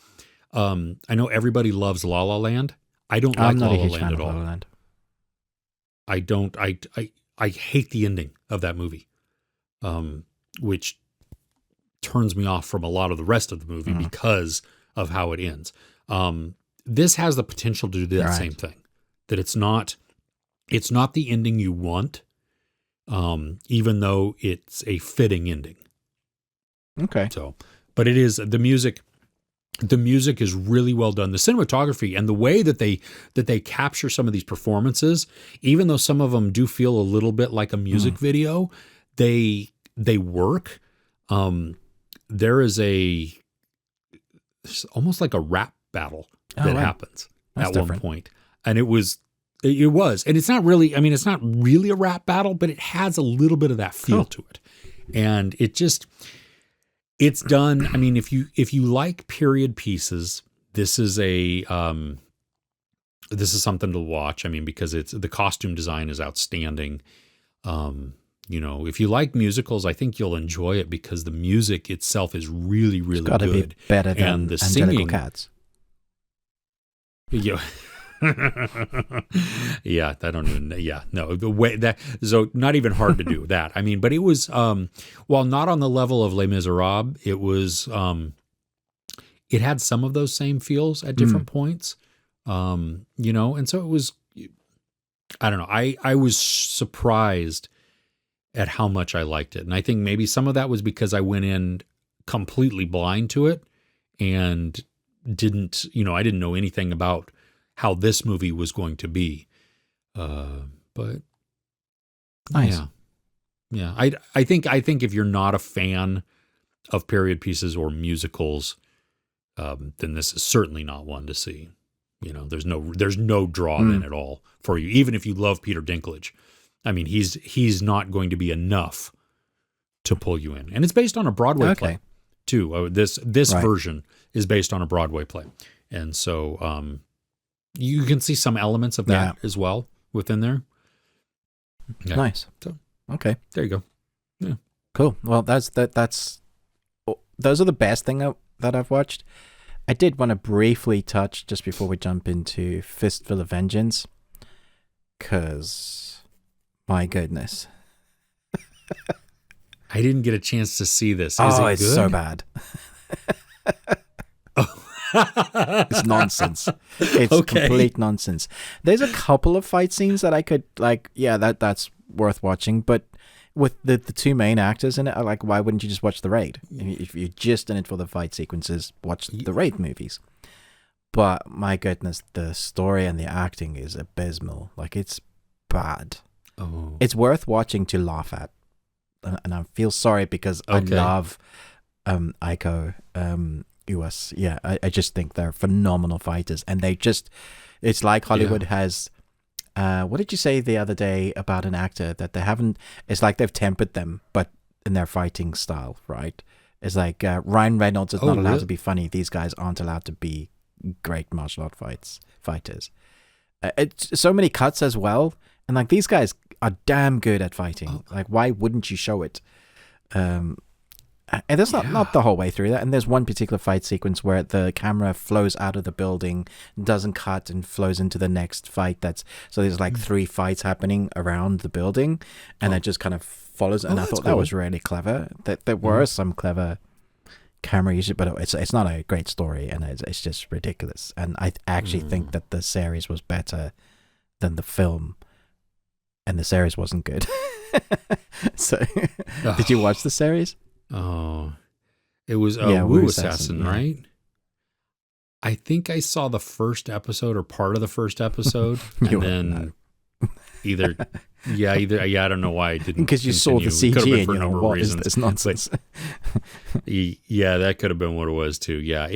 I know everybody loves La La Land. I don't like La La Land at all. La La Land. I don't. I hate the ending of that movie, which turns me off from a lot of the rest of the movie because of how it ends. This has the potential to do that same thing. That it's not the ending you want, even though it's a fitting ending. Okay. So, but it is the music. The music is really well done. The cinematography and the way that they capture some of these performances, even though some of them do feel a little bit like a music video, they work. There is almost like a rap battle that happens at one point. And it was, and it's not really, I mean, it's not really a rap battle, but it has a little bit of that feel to it. And it's done. I mean, if you like period pieces, this is something to watch. I mean, because the costume design is outstanding. You know, if you like musicals, I think you'll enjoy it because the music itself is really, really good. It's got to be better than the Angelical Cats. Yeah. Yeah, I don't even. Yeah, no, the way that so not even hard to do that. I mean, but it was while not on the level of Les Miserables, it was it had some of those same feels at different points. You know, and so it was. I don't know. I was surprised at how much I liked it, and I think maybe some of that was because I went in completely blind to it and I didn't know anything about how this movie was going to be. But nice. Yeah. I think if you're not a fan of period pieces or musicals, then this is certainly not one to see. You know, there's no draw in at all for you. Even if you love Peter Dinklage, I mean, he's not going to be enough to pull you in. And it's based on a Broadway play too. This version is based on a Broadway play. And so, you can see some elements of that as well within there. Okay. Nice. So, okay. There you go. Yeah. Cool. Well, that's those are the best thing that I've watched. I did want to briefly touch just before we jump into Fistful of Vengeance, because my goodness. I didn't get a chance to see this. Is it good? So bad. It's nonsense. It's complete nonsense. There's a couple of fight scenes that I could that's worth watching, but with the two main actors in it, why wouldn't you just watch The Raid? If you're just in it for the fight sequences, watch the Raid movies. But my goodness, the story and the acting is abysmal. It's bad. Oh. It's worth watching to laugh at. And I feel sorry because I love Aiko Uwais. Yeah, I just think they're phenomenal fighters, and it's like Hollywood has what did you say the other day about an actor that they haven't, it's like they've tempered them but in their fighting style, right? It's like Ryan Reynolds is not allowed to be funny. These guys aren't allowed to be great martial art fighters. It's so many cuts as well, and these guys are damn good at fighting. Why wouldn't you show it? And that's not the whole way through that. And there's one particular fight sequence where the camera flows out of the building, doesn't cut, and flows into the next fight. So there's 3 fights happening around the building, and it just kind of follows. And I thought that was really clever. That there were some clever camera usage, but it's not a great story, and it's just ridiculous. And I actually think that the series was better than the film, and the series wasn't good. So, did you watch the series? Oh, it was Wu Assassin, right? I think I saw the first episode or part of the first episode, and then either I don't know why I didn't. Because you saw the CG and what is this nonsense? Yeah, that could have been what it was too. Yeah,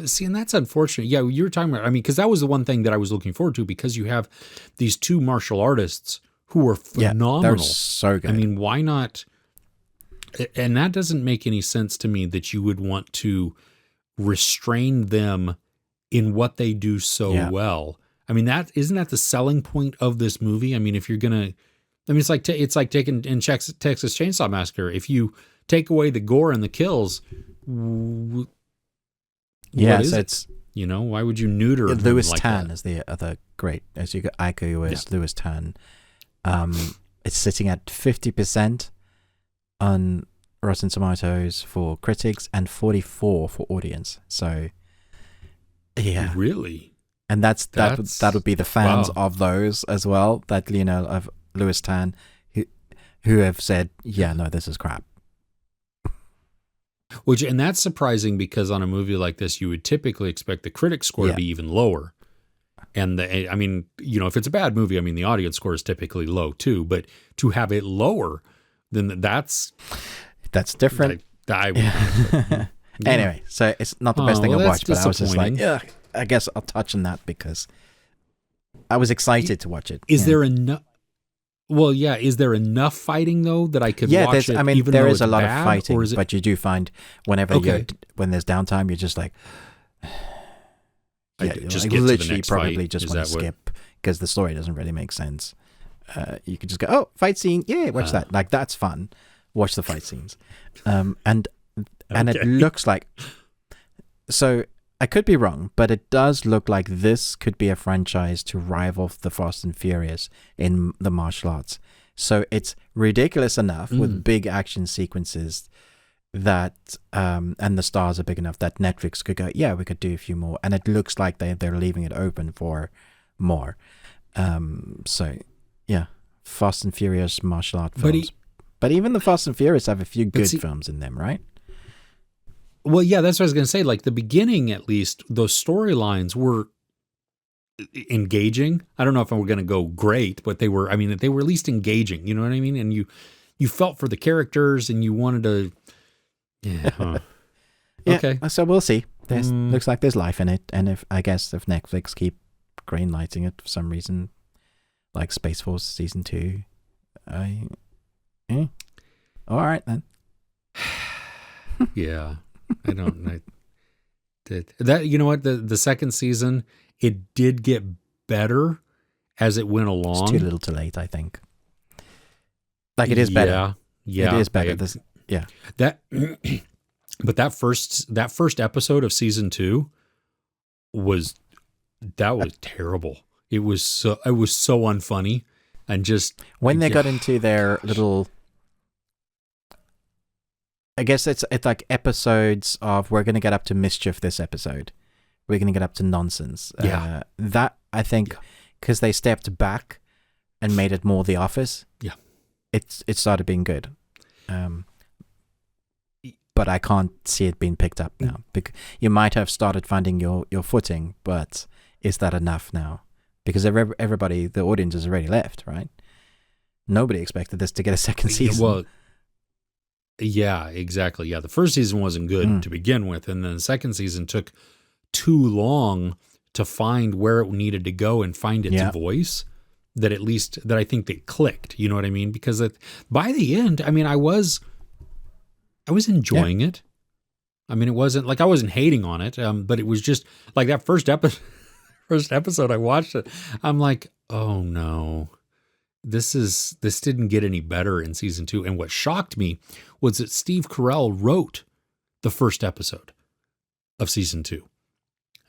see, and that's unfortunate. Yeah, you were talking about. I mean, because that was the one thing that I was looking forward to, because you have these 2 martial artists who are phenomenal. They're so good. I mean, why not? And that doesn't make any sense to me that you would want to restrain them in what they do so well. I mean, isn't that the selling point of this movie? I mean, if you're gonna, it's like taking in Texas Chainsaw Massacre. If you take away the gore and the kills, it's why would you neuter Louis like Tan that? is the other great, as you got Ico is Louis Tan. It's sitting at 50% on Rotten Tomatoes for critics and 44 for audience. So yeah, Really? and that would be the fans of those as well, that of Louis Tan who have said, yeah, no, this is crap. And that's surprising, because on a movie like this, you would typically expect the critic score to be even lower. And if it's a bad movie, the audience score is typically low too. But to have it lower, then that's different. Anyway, so it's not the best thing I've watched, but I was just like, yeah, I guess I'll touch on that because I was excited to watch it. Is there enough? Well, yeah. Is there enough fighting though that I could watch it? Even there though is a lot bad, of fighting, but you do find whenever when there's downtime, you're just like, just literally to the next probably fight. just want to skip because the story doesn't really make sense. You could just go, oh, fight scene, yeah, watch that. Like that's fun. Watch the fight scenes, and it looks like. So I could be wrong, but it does look like this could be a franchise to rival the Fast and Furious in the martial arts. So it's ridiculous enough with big action sequences that, and the stars are big enough that Netflix could go, yeah, we could do a few more. And it looks like they're leaving it open for more. So yeah, Fast and Furious martial art films. But even the Fast and Furious have a few good films in them, right? Well, yeah, that's what I was going to say. Like the beginning, at least, those storylines were engaging. I don't know if we're going to go great, but they were at least engaging. You know what I mean? And you felt for the characters and you wanted to, Okay. So we'll see. Looks like there's life in it. And if Netflix keep greenlighting it for some reason, like Space Force Season 2, all right then. Yeah. I don't. You know what? The second season, it did get better as it went along. It's too little, too late. I think. Like it is better. Yeah, it is better. But that first episode of season 2 was terrible. It was so unfunny, and just when they got into their little. I guess it's like episodes of we're going to get up to mischief this episode. We're going to get up to nonsense. That, I think, because they stepped back and made it more The Office, it started being good. But I can't see it being picked up now. Because you might have started finding your footing, but is that enough now? Because everybody, the audience has already left, right? Nobody expected this to get a second season. Well, yeah, exactly. Yeah, the first season wasn't good to begin with, and then the second season took too long to find where it needed to go and find its voice. That I think they clicked. You know what I mean? Because by the end, I was enjoying it. It wasn't like I wasn't hating on it, but it was just like that first episode I watched it. I'm like, oh no. This didn't get any better in season 2. And what shocked me was that Steve Carell wrote the first episode of season 2.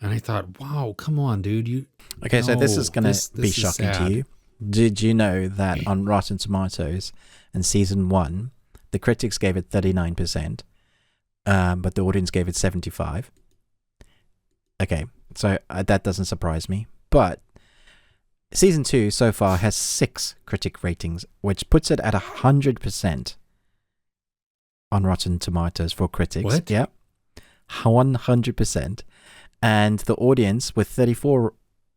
And I thought, wow, come on, dude. So this is going to be shocking to you. Did you know that on Rotten Tomatoes in season 1, the critics gave it 39%, but the audience gave it 75%? Okay, so that doesn't surprise me. But season 2 so far has 6 critic ratings, which puts it at 100% on Rotten Tomatoes for critics. What? Yeah, 100%. And the audience, with 34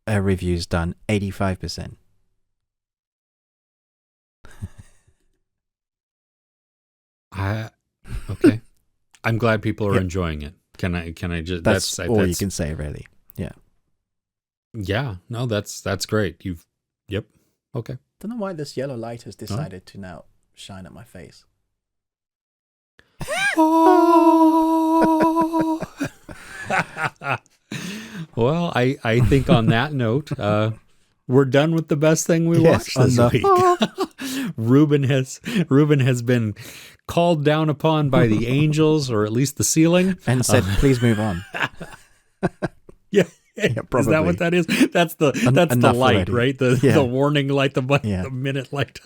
reviews done, 85%. Okay. I'm glad people are enjoying it. Can I just? That's all you can say, really. Yeah. Yeah, no, that's great. Yep. Okay. Don't know why this yellow light has decided to now shine at my face. Oh. Well, I think on that note, we're done with the best thing we watched this week. Ruben has been called down upon by the angels, or at least the ceiling, and said, "Please move on." Yeah. Probably. Is that what that is? That's the light, already. right? The warning light, the minute light.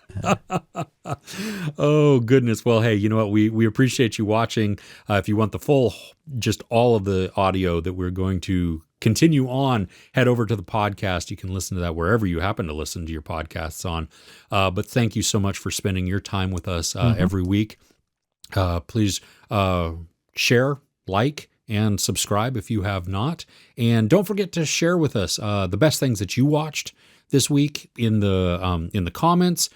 Oh, goodness. Well, hey, you know what? We appreciate you watching. If you want the full, just all of the audio that we're going to continue on, head over to the podcast. You can listen to that wherever you happen to listen to your podcasts on. But thank you so much for spending your time with us every week. Please share, like, and subscribe if you have not. And don't forget to share with us the best things that you watched this week in the comments,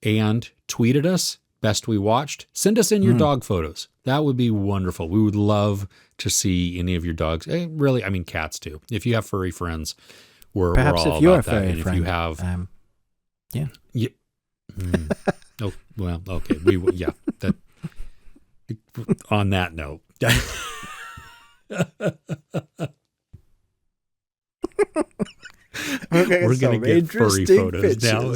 and tweet at us, best we watched. Send us in your dog photos. That would be wonderful. We would love to see any of your dogs. Really, I mean, cats too. If you have furry friends, we're perhaps all if you're about a furry that. And friend, if you have, yeah. Oh, well, okay. That. On that note. Okay, we're going to get furry photos now.